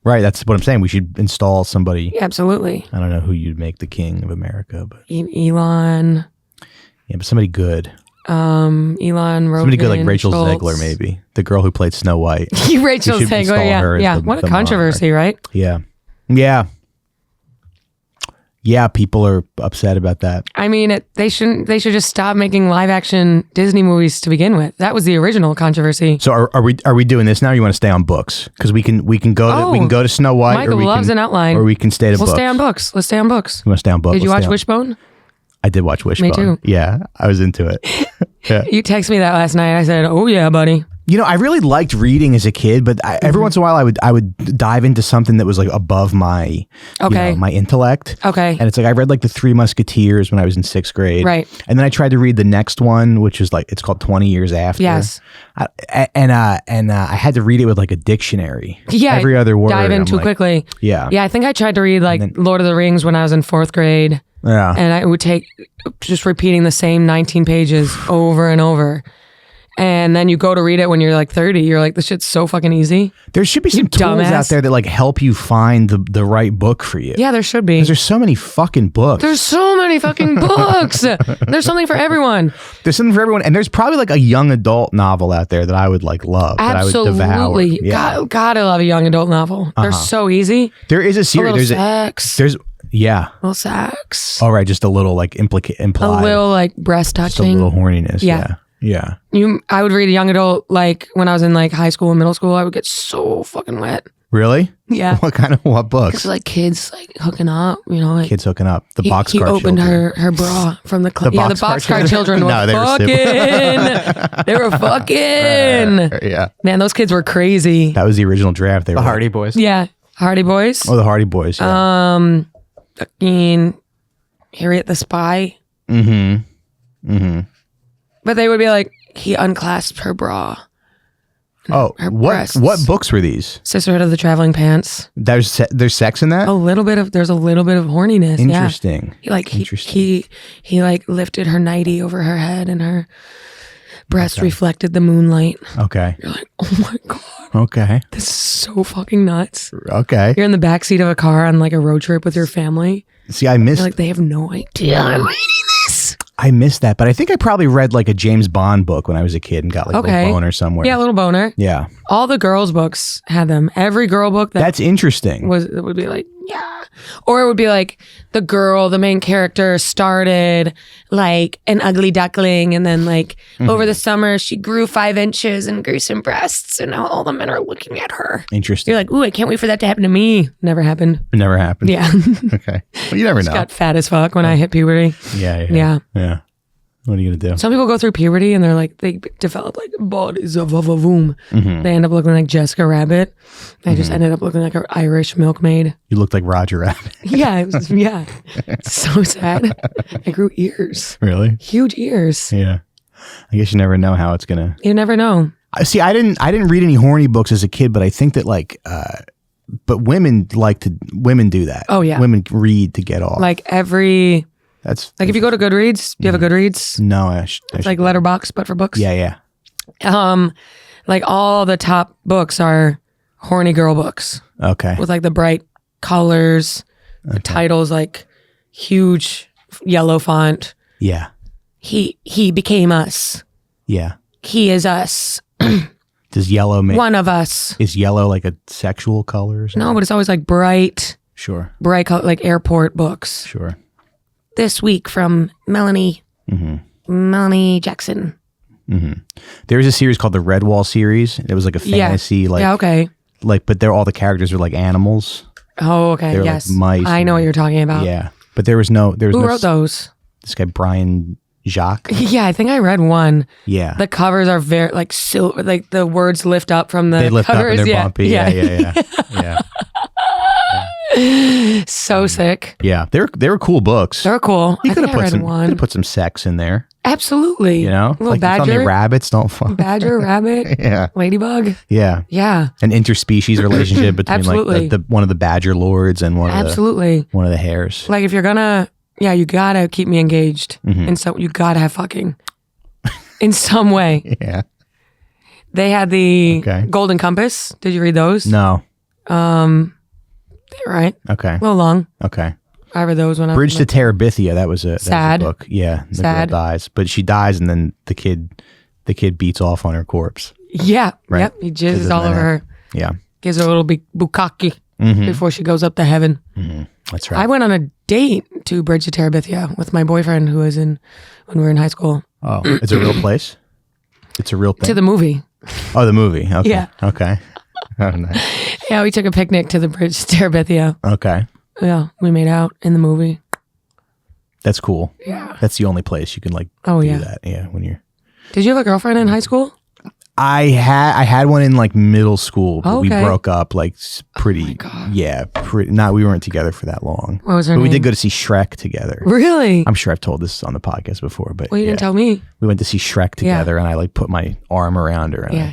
Right, that's what I'm saying. We should install somebody. Yeah, absolutely. I don't know who you'd make the king of America, but Elon. yeah, but somebody good. Elon, Rogan, Somebody good like Rachel Schultz. Zegler, maybe the girl who played Snow White. Rachel We should install Zegler, her yeah. as What a the controversy, monarch. right? Yeah, people are upset about that. I mean, they should just stop making live action Disney movies to begin with. That was the original controversy. So are we doing this now? Or you want to stay on books because we can go to Snow White. Michael or we loves can, an outline. or we can stay to We'll books. stay on books. Let's stay on books. You want to stay on books? Did you Let's watch stay on- Wishbone? I did watch Wishbone. too. Yeah, I was into it. You texted me that last night. I said, "Oh yeah, buddy." You know, I really liked reading as a kid, but every once in a while I would dive into something that was like above my my intellect. Okay. And it's like I read like the Three Musketeers when I was in 6th grade. Right. And then I tried to read the next one, which is like it's called 20 Years After. Yes. I had to read it with like a dictionary. Yeah. Every other word. Dive in I'm too like, quickly. Yeah. Yeah, I think I tried to read like Lord of the Rings when I was in 4th grade. Yeah. And I would take just repeating the same 19 pages over and over. And then you go to read it when you're like 30. You're like, this shit's so fucking easy. There should be some tools dumbass. out there that like help you find the right book for you. Yeah, there should be. Because there's so many fucking books. There's so many fucking books. There's something for everyone. There's something for everyone. And there's probably like a young adult novel out there that I would like love. Absolutely. That I would devour. Yeah. Gotta love a young adult novel. They're so easy. There is a series. A little There's sex. there's yeah. A little sex. All right, just a little like implied. A little like breast just a touching. little horniness. Yeah. Yeah. Yeah. I would read a young adult like when I was in like high school and middle school. I would get so fucking wet. Really? Yeah. What books? It's like kids like hooking up, you know. Like, Kids hooking up. The he boxcar opened children. her bra from the club. Yeah, the boxcar boxcar children were No, they were fucking. They were fucking. Yeah. Man, those kids were crazy. That was the original draft. They The were Hardy Boys. Yeah, Hardy Boys. Oh, the Hardy Boys. Yeah. Fucking Harriet the Spy. Mm-hmm. But they would be like, he unclasped her bra. Oh, her what breasts. what books were these? Sisterhood of the Traveling Pants. There's sex in that? There's a little bit of horniness. Interesting. Yeah. Interesting. He like lifted her nightie over her head and her breast reflected the moonlight. Okay. You're like, oh my God, Okay. this is so fucking nuts. Okay. You're in the backseat of a car on like a road trip with your family. See, I missed You're like, they have no idea I'm reading this. I missed that, but I think I probably read like a James Bond book when I was a kid and got like a little boner somewhere. Yeah, a little boner. Yeah. All the girls' books had them. Every girl book That's interesting. it would be like, yeah. Or it would be like the main character started like an ugly duckling and then like over the summer she grew 5 inches and grew some breasts and now all the men are looking at her. Interesting. You're like, ooh, I can't wait for that to happen to me. Never happened. It never happened. Yeah. Okay. Well, you never know. Got fat as fuck when I hit puberty. Yeah. What are you gonna do? Some people go through puberty and they're like, they develop like bodies of a voom. They end up looking like Jessica Rabbit. I just ended up looking like an Irish milkmaid. You looked like Roger Rabbit. Yeah, It's so sad. I grew ears. Really? Huge ears. Yeah. I guess you never know how it's gonna. You never know. See, I didn't read any horny books as a kid, but I think that like, but women do that. Oh, yeah. Women read to get off. Like That's if you go to Goodreads, do you have a Goodreads? No, It's like Letterboxd, but for books. Yeah. Like all the top books are horny girl books Okay. with like the bright colors, the titles like huge yellow font. Yeah. He became us. Yeah. He is us. Does yellow make One of us. is yellow like a sexual color or something? No, but it's always like bright color, like airport books. Sure. This week from Melanie Jackson. There was a series called the Redwall series. It was like a fantasy, but all the characters were like animals. Oh, okay. They were Yes. like mice. I know what you're talking about. Yeah, but there was no. Who wrote those? This guy Brian Jacques. Yeah, I think I read one. Yeah, The covers are very like silver, like the words lift up from the they lift covers. up and they're bumpy. Yeah. So sick. Yeah, they were cool books. They were cool. You I could think have I read put one. some sex in there. Absolutely. You know, Little like you tell me badger. rabbits don't fuck. Badger, rabbit, Yeah, ladybug. yeah. Yeah. An interspecies relationship between Absolutely. like the one of the badger lords and one of the hares. Like if you're gonna, you gotta keep me engaged. And so you gotta have fucking in some way. Yeah. They had the Okay. Golden Compass. Did you read those? No. They're right. Okay. A little long. Okay. I read those when I was Bridge to Terabithia. That was a Sad. book. Yeah. The Sad. girl dies, but she dies, and then the kid beats off on her corpse. Yeah. Right. Yep. He jizzes Kisses all in over her. her. Yeah. Gives her a little big bukkake before she goes up to heaven. That's right. I went on a date to Bridge to Terabithia with my boyfriend who was when we were in high school. Oh, it's a real place. It's a real thing. To the movie. Oh, the movie. Okay. Yeah. Okay. Oh, nice. Yeah, we took a picnic to the Bridge to Terabithia. Okay. Yeah, we made out in the movie. That's cool. Yeah. That's the only place you can like Oh, do yeah. that. Yeah. When you're. Did you have a girlfriend in high school? I had one in like middle school, but we Okay. broke up like pretty. God. Yeah. We weren't together for that long. What was her But we name? did go to see Shrek together. Really? I'm sure I've told this on the podcast before, but Well, you didn't tell me. we went to see Shrek together, and I like put my arm around her, and, Yeah.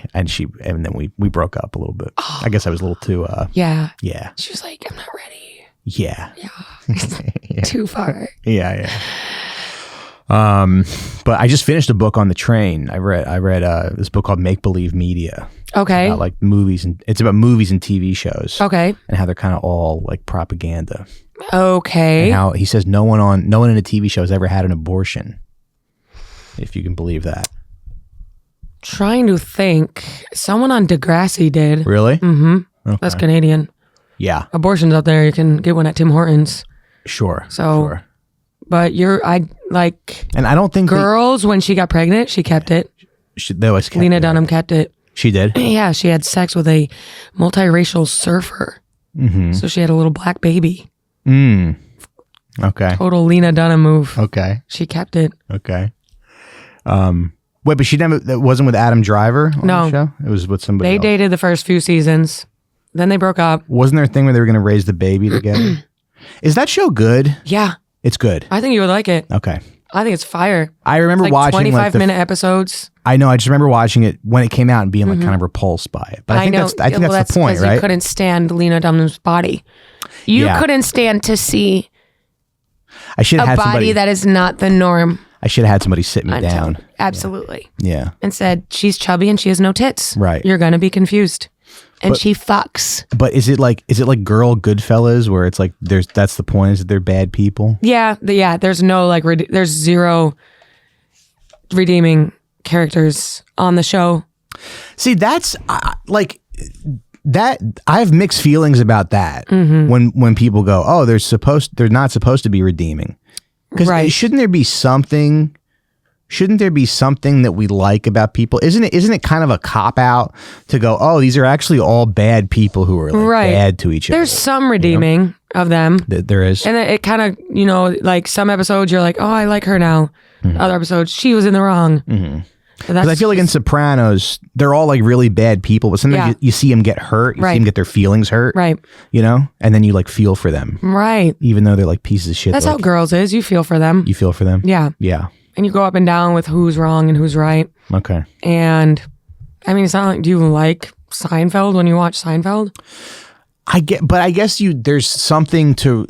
and then we broke up a little bit. I guess I was a little too. Yeah. Yeah. She was like, I'm not ready. Yeah. Yeah. too far. Yeah. But I just finished a book on the train. I read this book called Make Believe Media. Okay. About like movies, and it's about movies and TV shows. Okay. And how they're kind of all like propaganda. Okay. And how he says no one in a TV show has ever had an abortion. If you can believe that. Trying to think. Someone on Degrassi did. Really? Mm-hmm. Okay. That's Canadian. Yeah. Abortions out there, you can get one at Tim Hortons. Sure. So, sure. But And I don't think girls, when she got pregnant, she kept it. They always kept Lena it. Dunham kept it. She did? Yeah, she had sex with a multiracial surfer. Mm-hmm. So she had a little black baby. Okay. Total Lena Dunham move. Okay. She kept it. Okay. Wait, but that wasn't with Adam Driver on No. the show? It was with somebody They else. dated the first few seasons. Then they broke up. Wasn't there a thing where they were going to raise the baby together? Is that show good? Yeah. It's good. I think you would like it. Okay. I think it's fire. I remember Like watching 25-minute episodes. I know. I just remember watching it when it came out and being like kind of repulsed by it. But I think know. that's the point, 'cause right? You couldn't stand Lena Dunham's body. You Yeah. couldn't stand to see I should a have had body somebody. that is not the norm. I should have had somebody sit me Until- down. Absolutely. Yeah. And said, she's chubby and she has no tits. Right. You're going to be confused. And she fucks. But is it like Girl Goodfellas where it's like that's the point, is that they're bad people? Yeah. There's no there's zero redeeming characters on the show. See, that's that. I have mixed feelings about that. When people go, oh, they're not supposed to be redeeming. Because Right. shouldn't there be something that we like about people? Isn't it kind of a cop out to go, oh, these are actually all bad people who are like Right. bad to each other? There's some redeeming of them. There is. And it kind of, like some episodes you're like, oh, I like her now. Other episodes, she was in the wrong. Because I feel like in Sopranos, they're all like really bad people, but sometimes Yeah. you see them get hurt, you see them get their feelings hurt, Right. And then you like feel for them, Right. even though they're like pieces of shit. That's like, how girls is. You feel for them. you feel for them. Yeah. Yeah. And you go up and down with who's wrong and who's right. Okay. And I mean, it's not like, do you like Seinfeld when you watch Seinfeld? But I guess there's something to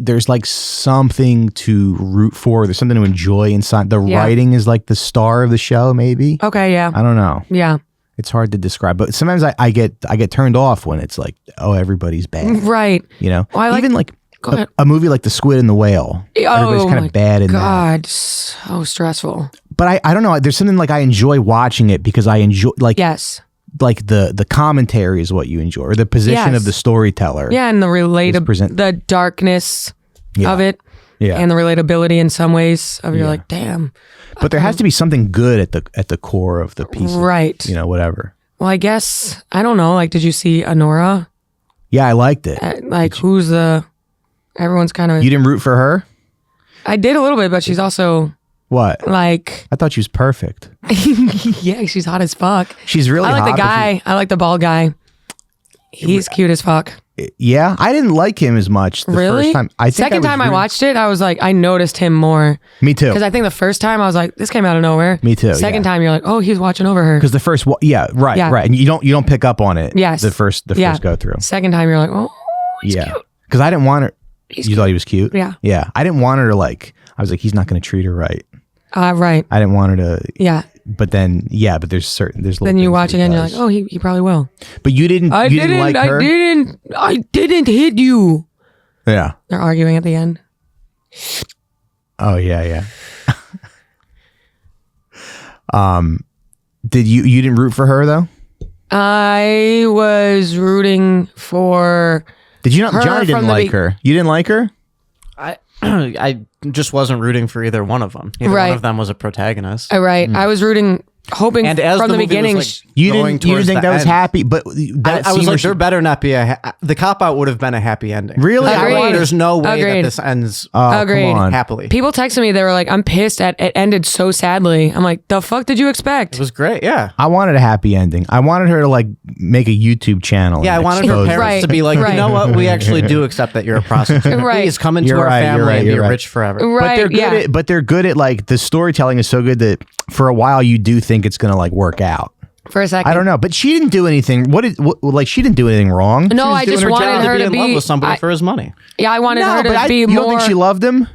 root for. There's something to enjoy inside. The writing is like the star of the show, maybe. Okay, yeah. I don't know. Yeah. It's hard to describe, but sometimes I get turned off when it's like, oh, everybody's bad. Right. Well, I even like Go ahead. a movie like The Squid and the Whale. Everybody's kind my of bad in that. God, so stressful. But I don't know. There's something like I enjoy watching it because I enjoy Yes. like the commentary is what you enjoy, or the position Yes. of the storyteller. Yeah, and the the darkness Yeah. of it. Yeah. And the relatability in some ways of you're like, damn. But there has to be something good at the core of the piece. Right. Whatever. Well, I guess, I don't know. Like, did you see Honora? Yeah, I liked it. Everyone's kind of. You didn't root for her? I did a little bit, but she's also What? like, I thought she was perfect. yeah, she's hot as fuck. She's really I like hot. the but guy. I like the bald guy. He's cute as fuck. Yeah, I didn't like him as much the Really? first time. Second time I watched it, I was like, I noticed him more. Me too. Because I think the first time I was like, this came out of nowhere. Me too, Second yeah. time you're like, oh, he's watching over her. Because the first, right, Yeah. and you don't pick up on it. Yes. The first go through. Second time you're like, oh, he's Yeah, cute. because I didn't want her. He's You thought he was cute? Yeah. Yeah, I didn't want her to like. I was like, he's not going to treat her right. Right. I didn't want her to. Yeah. But then, but there's little Then you things watch that he again, you're does. like, oh, he probably will. But you didn't. You didn't like her. I didn't hit you. Yeah. They're arguing at the end. Oh yeah. Did you didn't root for her though? I was rooting for Did you not? her Johnny didn't from the like her. You didn't like her? I just wasn't rooting for either one of them. Neither Right. one of them was a protagonist. right. I was hoping And as from the movie was, beginning. like, You going didn't towards think the that was end, happy? But that I was scene where like, there better not be the cop out would have been a happy ending. Really? Like, Agreed. there's no way Agreed. that this ends Agreed. Come on. happily. People texted me. They were like, "I'm pissed at it ended so sadly." I'm like, "The fuck did you expect?" It was great. Yeah. I wanted a happy ending. I wanted her to like make a YouTube channel. Yeah, I and wanted her expose parents Right, to be like, right. you know what? We actually do accept that you're a prostitute. Right. Please come into You're our right, you're family right, and be you're right. rich forever. But Right. they're good Yeah. at they're good at like the storytelling is so good that for a while you do think it's gonna like work out. For a second, I don't know, but she didn't do anything. Like she didn't do anything wrong. No, I Doing just her job wanted her be to in be love with somebody for his money. Yeah, I wanted No, her but to be you more. don't think she loved him?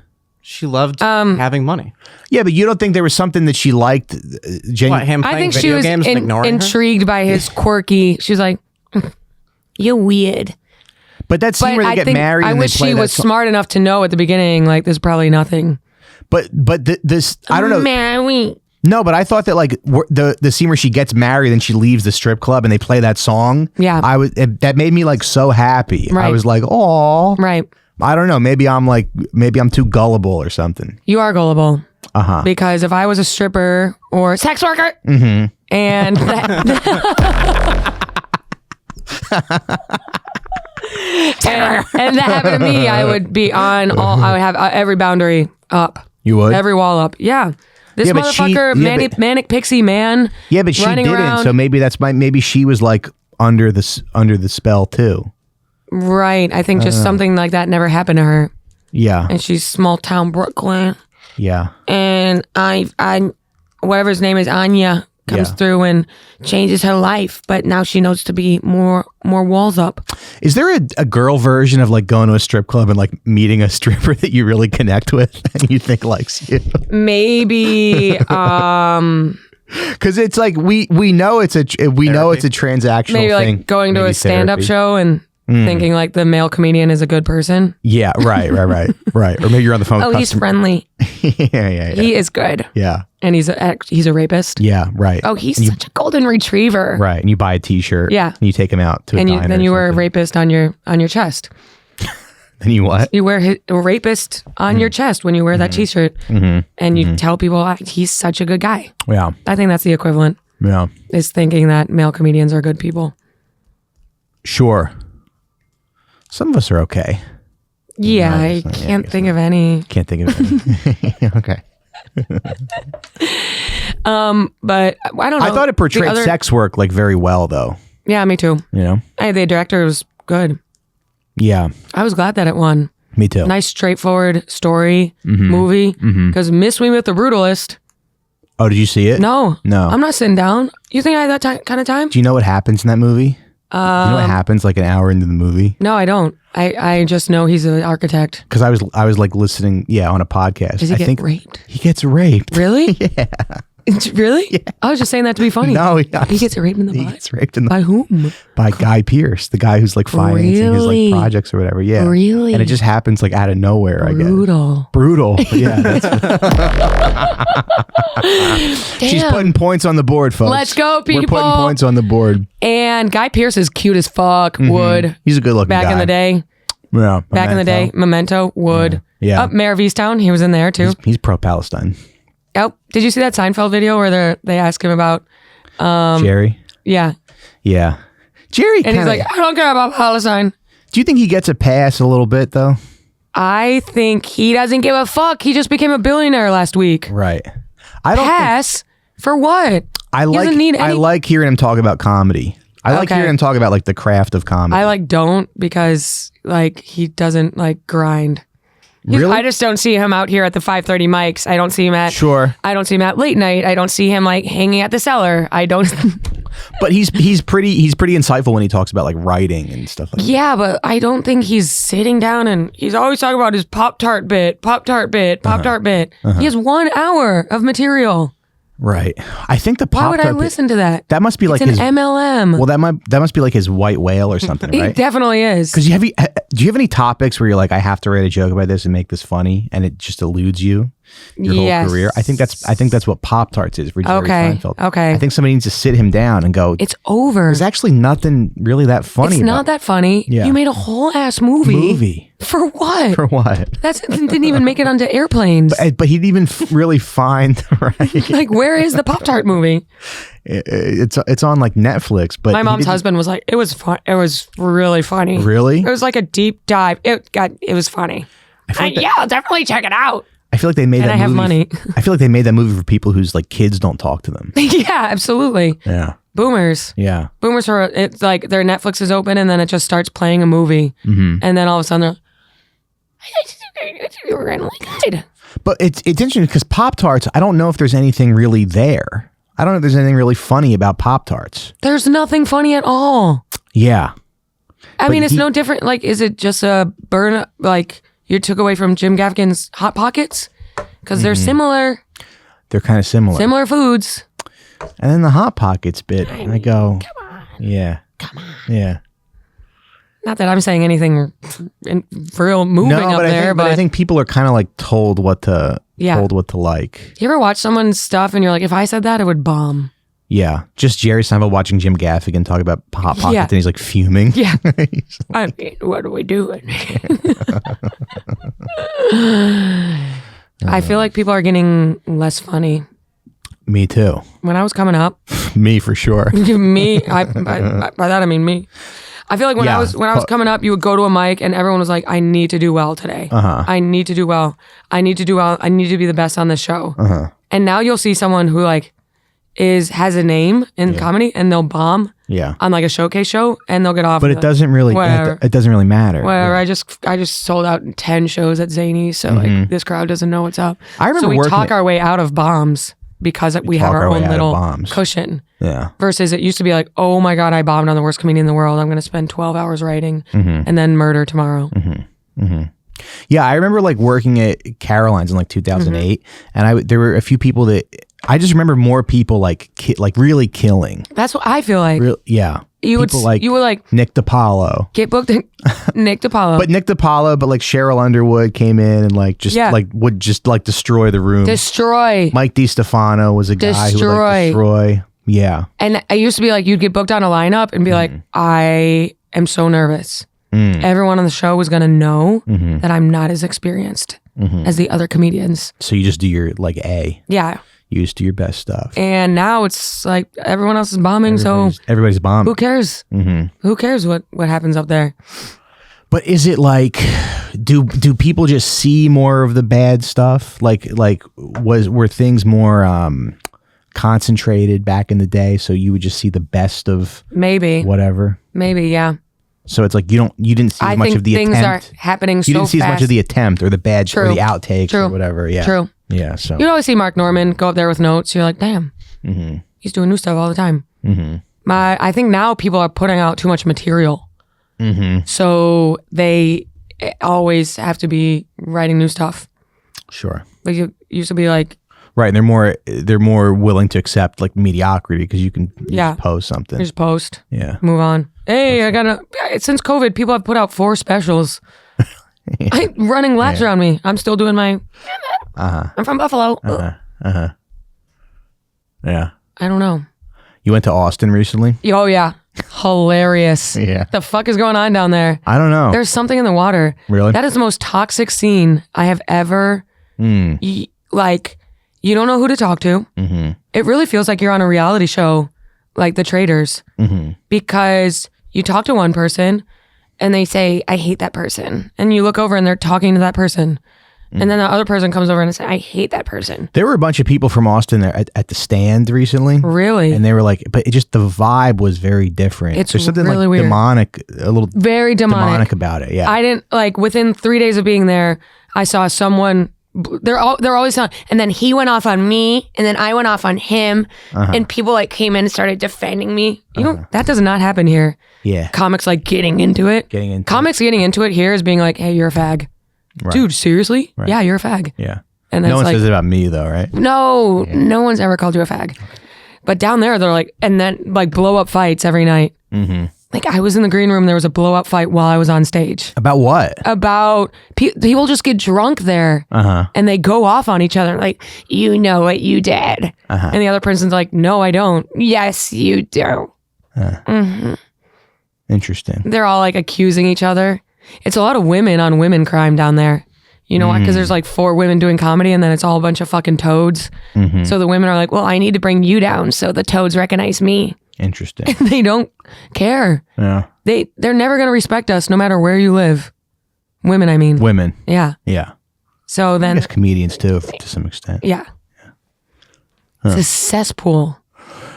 She loved having money. Yeah, but you don't think there was something that she liked? What, him I playing think she video was games and ignoring her? intrigued by his quirky. She was like, "You're weird." But that scene But where they I get think married I and wish they play she that was song- smart enough to know at the beginning, like, there's probably nothing. But this, I don't know. Mary. No, but I thought that like the scene where she gets married and she leaves the strip club and they play that song. Yeah. That made me like so happy. I Right. was like, oh, Right. I don't know. Maybe I'm too gullible or something. You are gullible. Uh-huh. Because if I was a stripper or sex worker, and and that happened to me, I would be on all. I would have every boundary up. You would? Every wall up. Yeah. This Yeah, but she- motherfucker, yeah, manic pixie man. Yeah, but she running didn't. around. So maybe she was like under the spell too. Right. I think just something like that never happened to her. Yeah. And she's small town Brooklyn. Yeah. And I whatever his name is, Anya, comes Yeah. through and changes her life. But now she knows to be more walls up. Is there a girl version of like going to a strip club and like meeting a stripper that you really connect with and you think likes you? Maybe Because it's like we know it's a transactional maybe thing. like going to Maybe a stand-up therapy. show and thinking like the male comedian is a good person. Yeah, right. Or maybe you're on the phone. Oh, with he's friendly. yeah. He is good. Yeah, And he's a rapist. yeah, right. Oh, he's such a golden retriever. Right, and you buy a T-shirt. Yeah. and you take him out to a And diner. then you or wear a something. rapist on your chest. Then you what? You wear a rapist on your chest when you wear that T-shirt, and you tell people he's such a good guy. Yeah, I think that's the equivalent. yeah. Is thinking that male comedians are good people. Sure. Some of us are okay. Yeah, I can't think of any. Can't think of any. Okay. But I don't know. I thought it portrayed The other- sex work like very well, though. Yeah, me too. You know? The director was good. Yeah, I was glad that it won. me too. Nice, straightforward story movie. Because Miss Me with the Brutalist. Oh, did you see it? No, No. I'm not sitting down. You think I had that kind of time? Do you know what happens in that movie? Do you know what happens like an hour into the movie? No, I don't. I just know he's an architect. Because I was like listening, on a podcast. Does he I get think raped? he gets raped. Really? Yeah. Really? Yeah. I was just saying that to be funny. No, he gets raped in the He butt. gets raped in By whom? by Guy Pearce, the guy who's like financing his Really? like projects or whatever. Yeah, Really? And it just happens like out of nowhere. I guess Brutal. Yeah, she's Damn. putting points on the board, folks. Let's go, We're putting people. points on the board. And Guy Pearce is cute as fuck. Would. He's a good looking Back guy. in the day. Yeah, Back in the day. Memento. Would. Yeah. Oh, Mayor of Easttown. He was in there too. He's pro Palestine. Oh, did you see that Seinfeld video where they ask him about? Jerry. Yeah. Yeah, Jerry. And he's like, I don't care about Palestine. do you think he gets a pass a little bit though? I think he doesn't give a fuck. He just became a billionaire last week. Right. I don't think, Pass for what? I He doesn't need I any- like hearing him talk about comedy. I like Okay. hearing him talk about like the craft of comedy. I don't because he doesn't grind. Really? I just don't see him out here at the 5:30 mics. I don't see him at Sure. I don't see him at late night. I don't see him hanging at the cellar. I don't. But he's pretty insightful when he talks about like writing and stuff like that. Yeah, but I don't think he's sitting down and he's always talking about his Pop-Tart bit. He has 1 hour of material. Right. I think the Why Pop would I listen to that? That must be like It's his an MLM. Well, that must be like his white whale or something, It right? definitely is. Because do you have any topics where you're like, I have to write a joke about this and make this funny, and it just eludes you your Yes. whole career? I think that's what Pop Tarts is for Jerry Okay, Seinfeld. okay. I think somebody needs to sit him down and go. It's over. There's actually nothing really that funny. It's not that funny. Yeah. You made a whole ass movie. For what? For what? That didn't even make it onto airplanes. But he didn't even really find right. Where is the Pop-Tart movie? It's on like Netflix. But My he mom's didn't- husband was like, it was fun. It was really funny. Really? It was like a deep dive. It was funny. Yeah, I'll definitely check it out. I feel like they made And that I have movie. money. I feel like they made that movie for people whose like kids don't talk to them. Yeah, absolutely. Yeah. Boomers. Yeah. Boomers are, it's like their Netflix is open and then it just starts playing a movie. Mm-hmm. And then all of a sudden they're randomly good. But it's interesting because Pop Tarts, I don't know if there's anything really there. I don't know if there's anything really funny about Pop Tarts. There's nothing funny at all. Yeah. I mean, it's no different. Is it just a burn? you took away from Jim Gaffigan's Hot Pockets because they're similar. They're kind of similar. Similar foods. And then the Hot Pockets bit, I go, come on. Yeah. Come on. Yeah. Not that I'm saying anything real moving up there, but I think people are kind of like told what to like. You ever watch someone's stuff and you're like, if I said that, it would bomb. Yeah, just Jerry Seinfeld watching Jim Gaffigan talk about Hot Pockets and he's like fuming. Yeah. I mean, what are we doing? I feel like people are getting less funny. Me too. When I was coming up. Me for sure. Me. By that I mean me. I feel like when I was coming up, you would go to a mic and everyone was like, I need to do well today. I need to do well. I need to do well. I need to be the best on this show. And now you'll see someone who like has a name in comedy and they'll bomb on like a showcase show and they'll get off. But it doesn't really it doesn't really matter. Whatever. I just sold out 10 shows at Zany, so like this crowd doesn't know what's up. I remember so we talk our way out of bombs because we have our own little cushion. Yeah. Versus it used to be like, oh my God, I bombed on the worst comedian in the world. I'm going to spend 12 hours writing and then murder tomorrow. Yeah, I remember like working at Caroline's in like 2008, and there were a few people that I just remember more people like really killing. That's what I feel like. You would like Nick DiPaolo. Get booked. Nick DiPaolo. But Nick DiPaolo, but like Cheryl Underwood came in and like just would just like destroy the room. Destroy. Mike DiStefano was a guy who would like destroy. Yeah. And I used to be like, you'd get booked on a lineup and be like, I am so nervous. Everyone on the show was going to know that I'm not as experienced as the other comedians. So you just do your like A. Yeah. You just do your best stuff. And now it's like everyone else is bombing. Everybody's bombing. Who cares? Who cares what happens up there? But is it like, do people just see more of the bad stuff? Like were things more concentrated back in the day, so you would just see the best of whatever? Maybe, yeah. So it's like you didn't see much of the attempt. Things are happening so fast. You didn't see as much of the attempt or the bad or the outtakes or whatever. Yeah. True. Yeah. So you'd always see Mark Norman go up there with notes. You're like, damn, he's doing new stuff all the time. I think now people are putting out too much material. So they always have to be writing new stuff. Sure. Like you used to be like, right, and they're more willing to accept like mediocrity because you can just post something. You just post. Yeah. Move on. Hey, since COVID, people have put out 4 specials. Running laps around me. I'm still doing my. I'm from Buffalo. Yeah. I don't know. You went to Austin recently? Oh yeah, hilarious. Yeah. The fuck is going on down there? I don't know. There's something in the water. Really? That is the most toxic scene I have ever. Like, you don't know who to talk to. It really feels like you're on a reality show, like The Traders, because you talk to one person and they say, I hate that person. And you look over and they're talking to that person. And then the other person comes over and says, I hate that person. There were a bunch of people from Austin there at the stand recently. Really? And they were like, but the vibe was very different. It's There's something really like weird. Demonic, a little very demonic about it. Yeah. I didn't like within 3 days of being there, I saw someone. They're always telling, and then he went off on me, and then I went off on him, and people like came in and started defending me. You know, that does not happen here. Yeah. Comics like getting into it. Getting into it here is being like, hey, you're a fag. Right. Dude, seriously? Right. Yeah, you're a fag. Yeah. And no one says it about me though, right? No, no one's ever called you a fag. But down there, they're like, and then like blow up fights every night. Like I was in the green room, there was a blow up fight while I was on stage. About what? About people just get drunk there and they go off on each other. Like, you know what you did. And the other person's like, no, I don't. Yes, you do. Interesting. They're all like accusing each other. It's a lot of women on women crime down there. You know why? Because there's like 4 women doing comedy and then it's all a bunch of fucking toads. So the women are like, well, I need to bring you down so the toads recognize me. Interesting. They don't care. Yeah. They're never going to respect us no matter where you live. Women, I mean. Women. Yeah. Yeah. So then. I guess comedians too, to some extent. Yeah. It's a cesspool.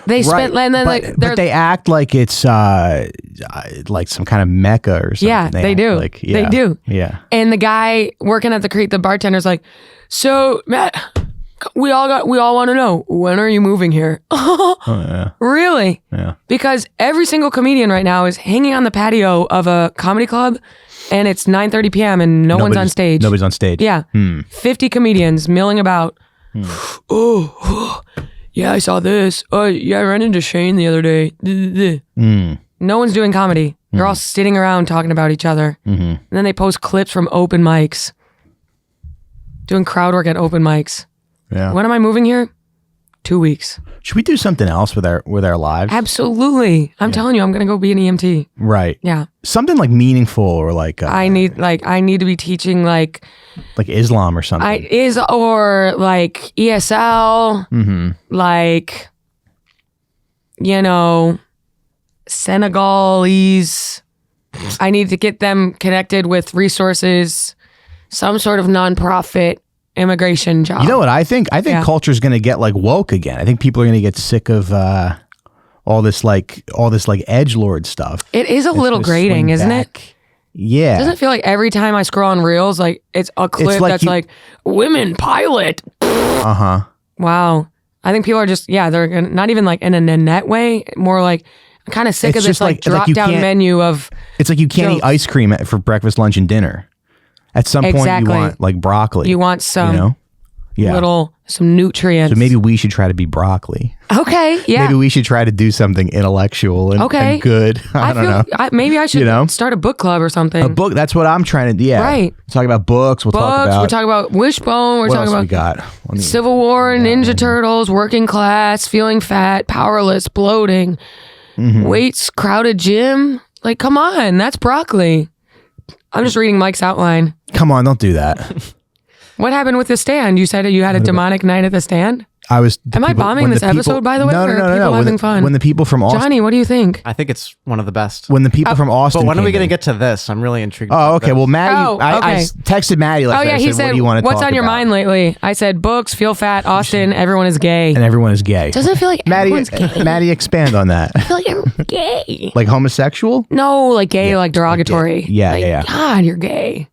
They spent, and then but they act like it's like some kind of mecca or something. Yeah, they do. Like, They do. Yeah. And the guy working at the creek, the bartender's like, so Matt, we all want to know, when are you moving here? Oh, yeah. Really? Yeah. Because every single comedian right now is hanging on the patio of a comedy club, and it's 9:30 p.m. and nobody's on stage. Nobody's on stage. Yeah. 50 comedians milling about. Oh, yeah, I saw this. Oh, yeah, I ran into Shane the other day. No one's doing comedy. They're all sitting around talking about each other. And then they post clips from open mics. Doing crowd work at open mics. Yeah. When am I moving here? 2 weeks. Should we do something else with our lives? Absolutely. I'm telling you, I'm going to go be an EMT. Right. Yeah. Something like meaningful or like I need to be teaching like Islam or something. or like ESL, like, you know, Senegalese. I need to get them connected with resources, some sort of nonprofit immigration job. You know what I think? I think culture's going to get like woke again. I think people are going to get sick of all this edgelord stuff. It is a little grating, isn't it? Yeah. Doesn't it feel like every time I scroll on Reels, like it's a clip like that's like women pilot. Wow. I think people are just they're gonna, not even like in a net way, more like I'm kind of sick of this like drop down menu of. It's like you can't eat ice cream for breakfast, lunch, and dinner. At some point, you want like broccoli. You want some some nutrients. So maybe we should try to be broccoli. Okay, yeah. Maybe we should try to do something intellectual and good. I don't know. Maybe I should start a book club or something. A book. That's what I'm trying to. Yeah. Right. Talk about books. We're talking about Wishbone. We're what talking else about we got? Civil War, Ninja Turtles, working class, feeling fat, powerless, bloating, weights, crowded gym. Like, come on, that's broccoli. I'm just reading Mike's outline. Come on, don't do that. What happened with the stand? You said you had a demonic night at the stand? Am I bombing this episode, by the way? No. People having fun? When the people from Austin... Johnny, what do you think? I think it's one of the best. When the people from Austin But when are we going to get to this? I'm really intrigued. Oh, okay. Well, Maddie... I okay. texted Maddie like that. He I said, said, what do you want to what's talk on your about? mind lately? I said, books, feel fat, Austin, everyone is gay. And everyone is gay. Doesn't it feel like everyone's gay? Maddie, expand on that. I feel like everyone's gay. Like homosexual? No, like gay, like derogatory. Yeah. God, you're gay.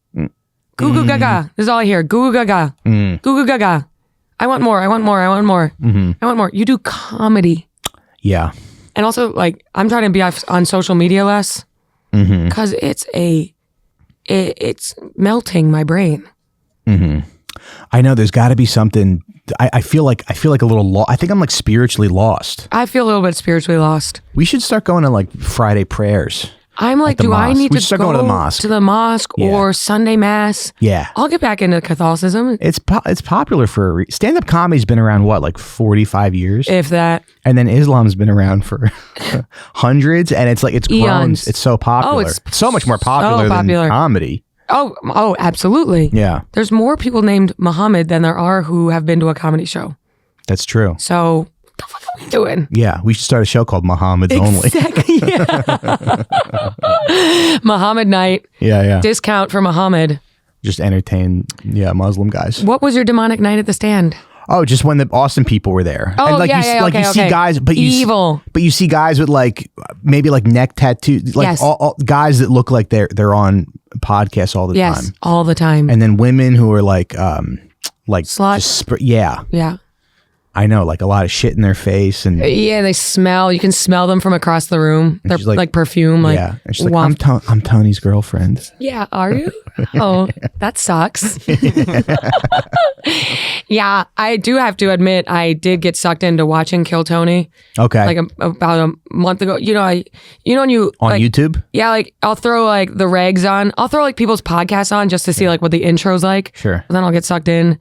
Goo goo gaga. This is all I hear. Goo goo gaga. Goo goo gaga. I want more. I want more. I want more. I want more. You do comedy. Yeah. And also, like, I'm trying to be on social media less because it's melting my brain. I know there's got to be something. I feel like a little I think I'm like spiritually lost. I feel a little bit spiritually lost. We should start going to like Friday prayers. I'm like, do I need to go to the mosque? To the mosque or Sunday mass? Yeah. I'll get back into Catholicism. It's popular for stand-up comedy's been around what, like 45 years? If that. And then Islam's been around for hundreds, and it's grown. Eons. It's so popular. Oh, it's so much more popular than comedy. Oh, absolutely. Yeah. There's more people named Muhammad than there are who have been to a comedy show. That's true. So what the fuck are we doing? Yeah, we should start a show called Muhammad's Only. Exactly. Yeah. Muhammad night. Yeah. Discount for Muhammad. Just entertain, Muslim guys. What was your demonic night at the stand? Oh, just when the Austin people were there. Oh, and like okay, you see guys, but evil. But you see guys with like maybe like neck tattoos, like all guys that look like they're on podcasts all the time. Yes, all the time. And then women who are like sluts. Yeah. I know, like a lot of shit in their face, and they smell. You can smell them from across the room. They're like perfume. Like, yeah, and she's like, I'm Tony's girlfriend. Yeah, are you? Oh, that sucks. Yeah, I do have to admit, I did get sucked into watching Kill Tony. Okay, like about a month ago. You know when you on like, YouTube. Yeah, like I'll throw like the regs on. I'll throw like people's podcasts on just to see like what the intro's like. Sure. And then I'll get sucked in.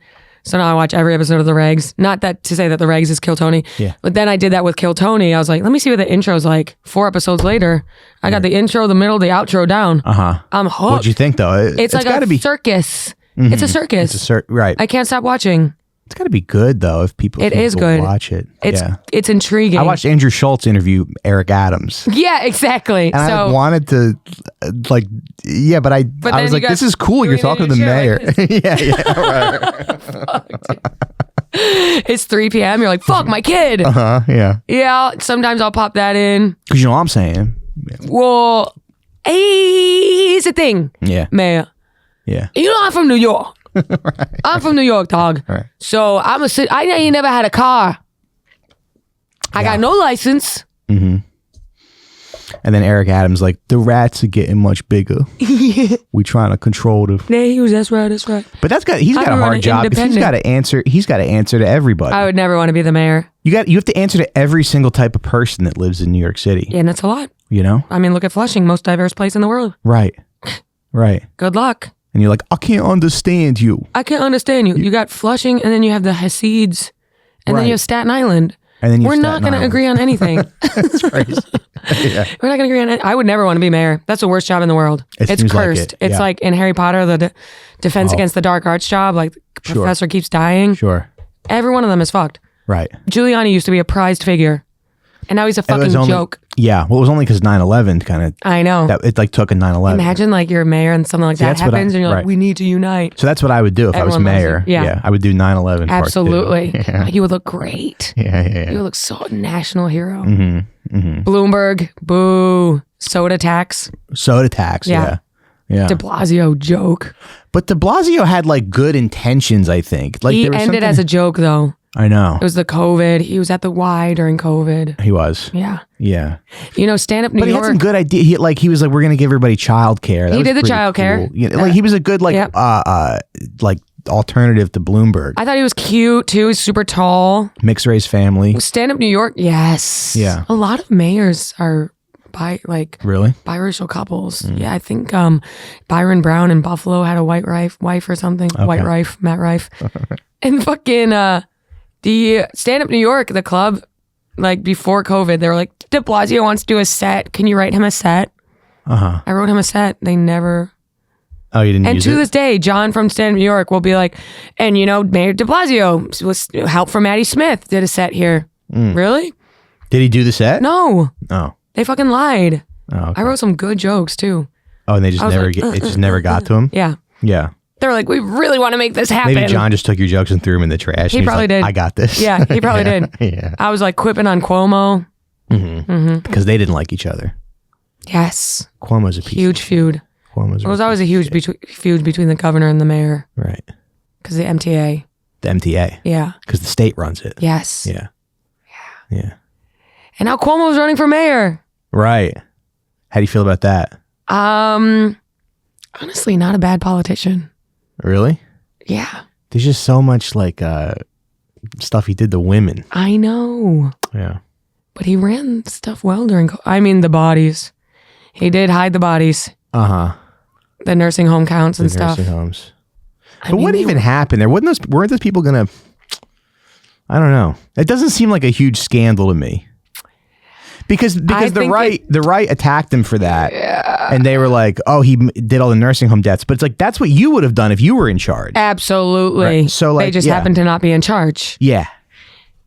So now I watch every episode of The Regs. Not that to say that The Regs is Kill Tony. Yeah. But then I did that with Kill Tony. I was like, let me see what the intro's like. 4 episodes later, I got the intro, the middle, the outro down. I'm hooked. What'd you think though? It's like a circus. It's a circus. It's right. I can't stop watching. It's got to be good though if people. It is good. Watch it. It's intriguing. I watched Andrew Schultz interview Eric Adams. Yeah, exactly. And I wanted to but I was like, this is cool. You're talking to the mayor. It's 3 p.m. You're like, fuck my kid. Yeah. Yeah. Sometimes I'll pop that in. Because you know what I'm saying. Well, here's the thing. Yeah. Mayor. Yeah. You know I'm from New York. I'm from New York, dog. Right. So I ain't never had a car. I got no license. And then Eric Adams like, the rats are getting much bigger. We trying to control the. Yeah, that's right. But he's got a hard job because he's got to answer. He's got to answer to everybody. I would never want to be the mayor. You have to answer to every single type of person that lives in New York City. Yeah, and that's a lot. You know. I mean, look at Flushing, most diverse place in the world. Right. Good luck. And you're like, I can't understand you. I can't understand you. You got Flushing, and then you have the Hasids, and then you have Staten Island. And then we're not going to agree on anything. That's crazy. Yeah. We're not going to agree on it. I would never want to be mayor. That's the worst job in the world. It it's cursed. It's like in Harry Potter, the defense against the dark arts job. Like the professor keeps dying. Sure. Every one of them is fucked. Right. Giuliani used to be a prized figure, and now he's a fucking joke. Yeah. Well, it was only because 9/11 kind of. I know. That it like took a 9/11. Imagine like you're a mayor and something like that happens, and you're like, we need to unite. So that's what I would do if I was mayor. Yeah. I would do 9/11. Absolutely. Yeah. You would look great. Yeah. You would look so national hero. Bloomberg, boo. Soda tax. Yeah. Yeah. De Blasio joke. But de Blasio had like good intentions, I think. Like he ended as a joke though. I know. It was the COVID. He was at the Y during COVID. He was. Yeah. Yeah. You know, stand up New York. But he had some good idea. He was like, we're gonna give everybody childcare. He did the childcare. Cool. You know, like he was a good like alternative to Bloomberg. I thought he was cute too. He's super tall. Mixed race family. Stand up New York. Yes. Yeah. A lot of mayors are really biracial couples. Yeah, I think Byron Brown in Buffalo had a white wife or something. Okay. Matt Rife. And fucking the Stand Up New York, the club, like before COVID, they were like, de Blasio wants to do a set. Can you write him a set? I wrote him a set. They never. Oh, you didn't. And use to it? this day, John from Stand Up New York will be like, and you know, Mayor de Blasio was help from Maddy Smith did a set here. Really? Did he do the set? No. Oh. They fucking lied. Oh. Okay. I wrote some good jokes too. Oh, and they just never it just never got to him. Yeah. Yeah. They were like, we really want to make this happen. Maybe John just took your jokes and threw them in the trash. He probably did. I got this. Yeah, he probably did. Yeah. I was like quipping on Cuomo. Because they didn't like each other. Yes. Cuomo's a piece huge feud. Cuomo's it was always a huge feud between the governor and the mayor. Right. Because the MTA. The MTA. Yeah. Because the state runs it. Yes. Yeah. Yeah. And now Cuomo's running for mayor. Right. How do you feel about that? Honestly, not a bad politician. Really? Yeah. There's just so much like stuff he did to women. I know. Yeah. But he ran stuff well during the bodies. He did hide the bodies. The nursing home counts and stuff. Nursing homes. But what even happened there? Weren't those people gonna? I don't know. It doesn't seem like a huge scandal to me. Because the right attacked him for that, and they were like, "Oh, he did all the nursing home deaths." But it's like that's what you would have done if you were in charge. Absolutely. Right. So like, they just happened to not be in charge. Yeah.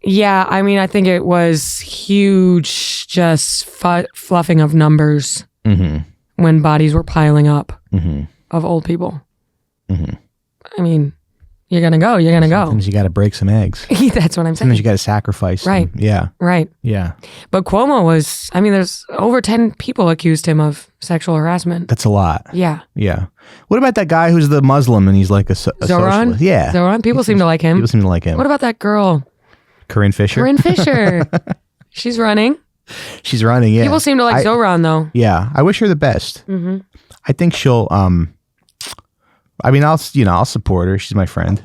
Yeah. I mean, I think it was huge, just fluffing of numbers when bodies were piling up of old people. I mean, you're gonna go. Sometimes you got to break some eggs. That's what I'm saying. Sometimes you got to sacrifice. Right. Yeah. Right. Yeah. But Cuomo was. I mean, there's over 10 people accused him of sexual harassment. That's a lot. Yeah. Yeah. What about that guy who's the Muslim and he's like a Zoran? socialist? Yeah. Zoran. People seem to like him. People seem to like him. What about that girl? Corinne Fisher. She's running. She's running. Yeah. People seem to like Zoran though. Yeah. I wish her the best. I think she'll. I mean, I'll support her. She's my friend.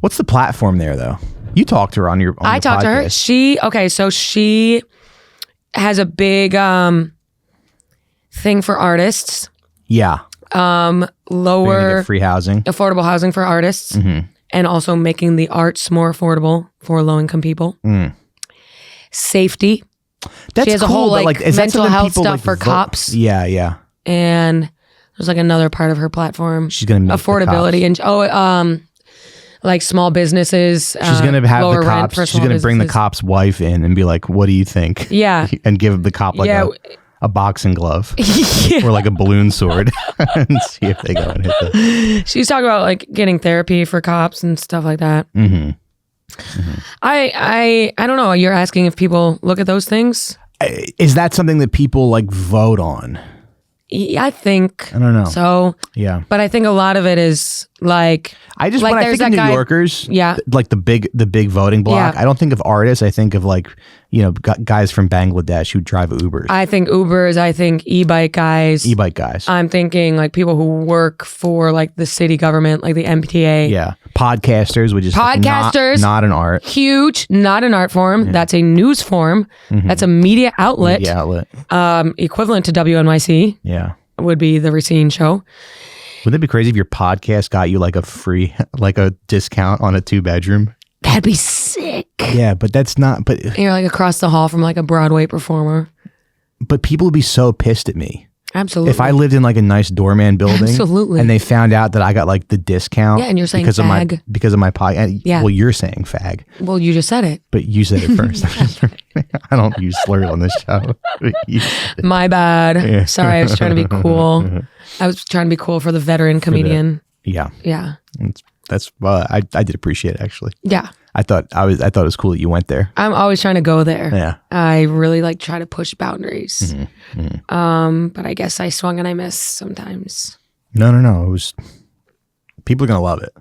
What's the platform there, though? You talked to her on your. I talked to her. She has a big thing for artists. Yeah. Lower free housing, affordable housing for artists, and also making the arts more affordable for low-income people. Safety. That's she has cool, a whole like mental health stuff for cops. Yeah, yeah. And there's like another part of her platform. She's gonna make affordability and like small businesses. She's gonna have lower the cops. She's gonna bring the cop's wife in and be like, "What do you think?" Yeah, and give the cop like a boxing glove or like a balloon sword and see if they go and hit the. She's talking about like getting therapy for cops and stuff like that. I don't know. You're asking if people look at those things. Is that something that people like vote on? I think. I don't know. So yeah, but I think a lot of it is Like I just like when I there's think of that New guy- Yorkers, Yeah. like the big voting block. Yeah. I don't think of artists. I think of like guys from Bangladesh who drive Ubers, I think Ubers, I think e-bike guys. e-bike guys. I'm thinking like people who work for like the city government, like the MPTA. Yeah, podcasters, which is Podcasters. not an art. Huge, not an art form. That's a news form. That's a media outlet. Media outlet. Equivalent to WNYC Yeah. would be the Recine show. Wouldn't it be crazy if your podcast got you like a free, like a discount on a 2-bedroom? That'd be sick. Yeah, but that's not. But And you're like across the hall from like a Broadway performer. people would be so pissed at me Absolutely. if I lived in like a nice doorman building. Absolutely. And they found out that I got like the discount. Yeah, and you're saying because fag. of my podcast. Yeah. Well, you're saying fag, Well, you just said it. but you said it first. I don't use slurs on this show. You said it. My bad. Yeah. Sorry, I was trying to be cool. I was trying to be cool for the veteran comedian. Yeah, Yeah. that's I did appreciate it actually. Yeah. I thought it was cool that you went there. I'm always trying to go there. Yeah. I really like try to push boundaries. Mm-hmm. But I guess I swung and I missed sometimes. No. It was. People are gonna love it.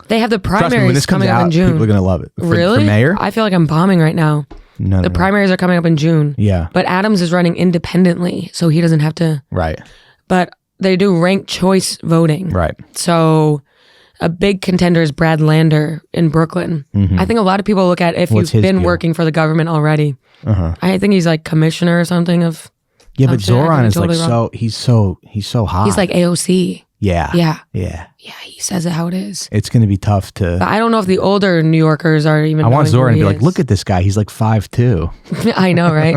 They have the Trust me, when primaries this comes coming up out, in June. people are gonna love it. Really? For mayor? I feel like I'm bombing right now. No. The primaries are coming up in June. Yeah. But Adams is running independently, so he doesn't have to. Right. But they do ranked choice voting. Right. So a big contender is Brad Lander in Brooklyn. I think a lot of people look at if What's you've his been deal? working for the government already. I think he's like commissioner or something of. Yeah, but Something I could Zoran be is totally like wrong. he's so hot. He's like AOC. yeah. Yeah. Yeah. Yeah, he says it how it is. It's gonna be tough to. But I don't know if the older New Yorkers are even. I want knowing Zoran to who be he like, is. look at this guy. He's like 5'2". I know, right?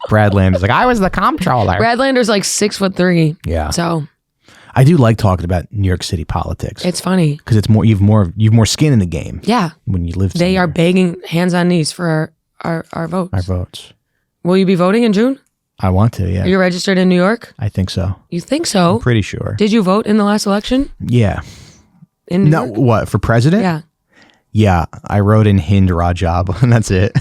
Brad Land's like, I was the comptroller. Brad Lander's like 6'3". Yeah. So I do like talking about New York City politics it's funny. because it's more you've more skin in the game Yeah. when you live. They are somewhere. begging hands on knees for our votes. Our votes. Will you be voting in June? I want to. Yeah. Are you registered in New York? I think so. You think so? Pretty sure. Did you vote in the last election Yeah. in New No. York? What for president? Yeah. Yeah, I wrote in Hind Rajab, and that's it.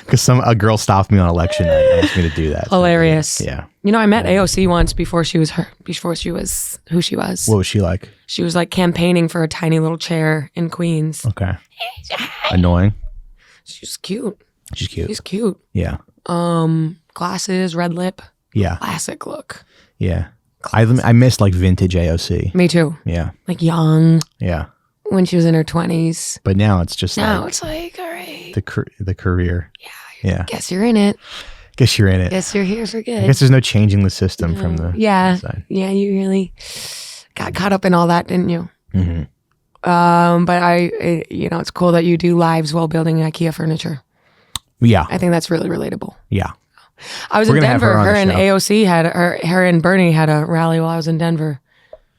Because a girl stopped me on election night and asked me to do that. So, Hilarious. yeah. You know, I met AOC once before she was who she was. What was she like? She was like campaigning for a tiny little chair in Queens. Okay. Annoying. She's cute. She's cute. She's cute. Yeah. Glasses, red lip, Yeah. classic look. Yeah. I missed like vintage AOC. Me too. Yeah. Like young Yeah. when she was in her 20s. But now it's just Now like it's like, all right, the career. Yeah. guess you're in it. Guess you're in it. Guess you're here for I good. guess there's no changing the system from the Yeah. side. Yeah, you really got caught up in all that, didn't you? Mhm. But it's cool that you do lives while building IKEA furniture. Yeah. I think that's really relatable. Yeah. I was We're in gonna have her Denver. on Her the and show. AOC had her and Bernie had a rally while I was in Denver.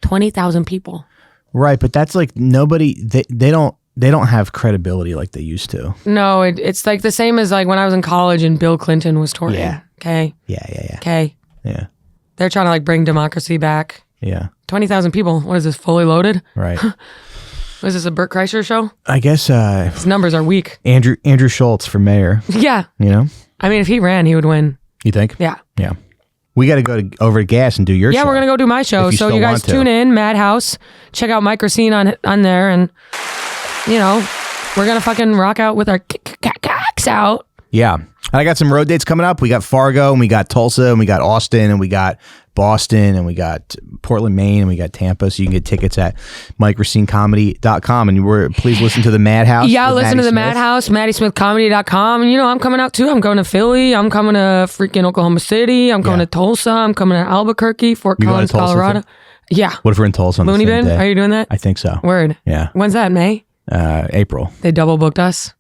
20,000 people. Right, but that's like nobody. They don't have credibility like they used to. No, it's like the same as like when I was in college and Bill Clinton was touring. Yeah. Okay. Yeah. Okay. Yeah. They're trying to like bring democracy back. Yeah. 20,000 people. What is this? Fully loaded? Right. Was this a Burt Kreischer show? I guess His numbers are weak. Andrew Schultz for mayor. Yeah. You know, I mean, if he ran, he would win. you think? Yeah. Yeah. We got to go over to Gas and do your show. Yeah, we're gonna go do my show. If you So still you guys want to. tune in, Madhouse. Check out Mike Recine on there, and we're gonna fucking rock out with our cocks out. Yeah. And I got some road dates coming up. We got Fargo and we got Tulsa and we got Austin and we got Boston and we got Portland, Maine and we got Tampa. So you can get tickets at MikeRacineComedy.com. And please listen to the Madhouse. Yeah, with listen Maddy to the Smith. Madhouse, MaddySmithComedy.com. And I'm coming out too. I'm going to Philly. I'm coming to freaking Oklahoma City. I'm going Yeah. to Tulsa. I'm coming to Albuquerque, Fort You going Collins, to Tulsa Colorado. too? Yeah. What if we're in Tulsa on Looney the same Bin? day? Are you doing that? I think so. Word. Yeah. When's that? May? April. They double booked us.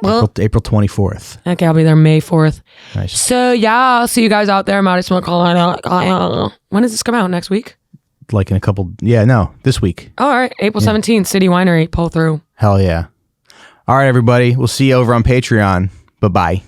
Well, April 24th. okay, I'll be there May 4th. Nice. So yeah, I'll see you guys out there. Maddy Smith. When does this come out? Next week? Like in a couple. Yeah, no, this week. All right, April 17th, City Winery. Pull through. Hell yeah. All right, everybody. We'll see you over on Patreon. Bye-bye.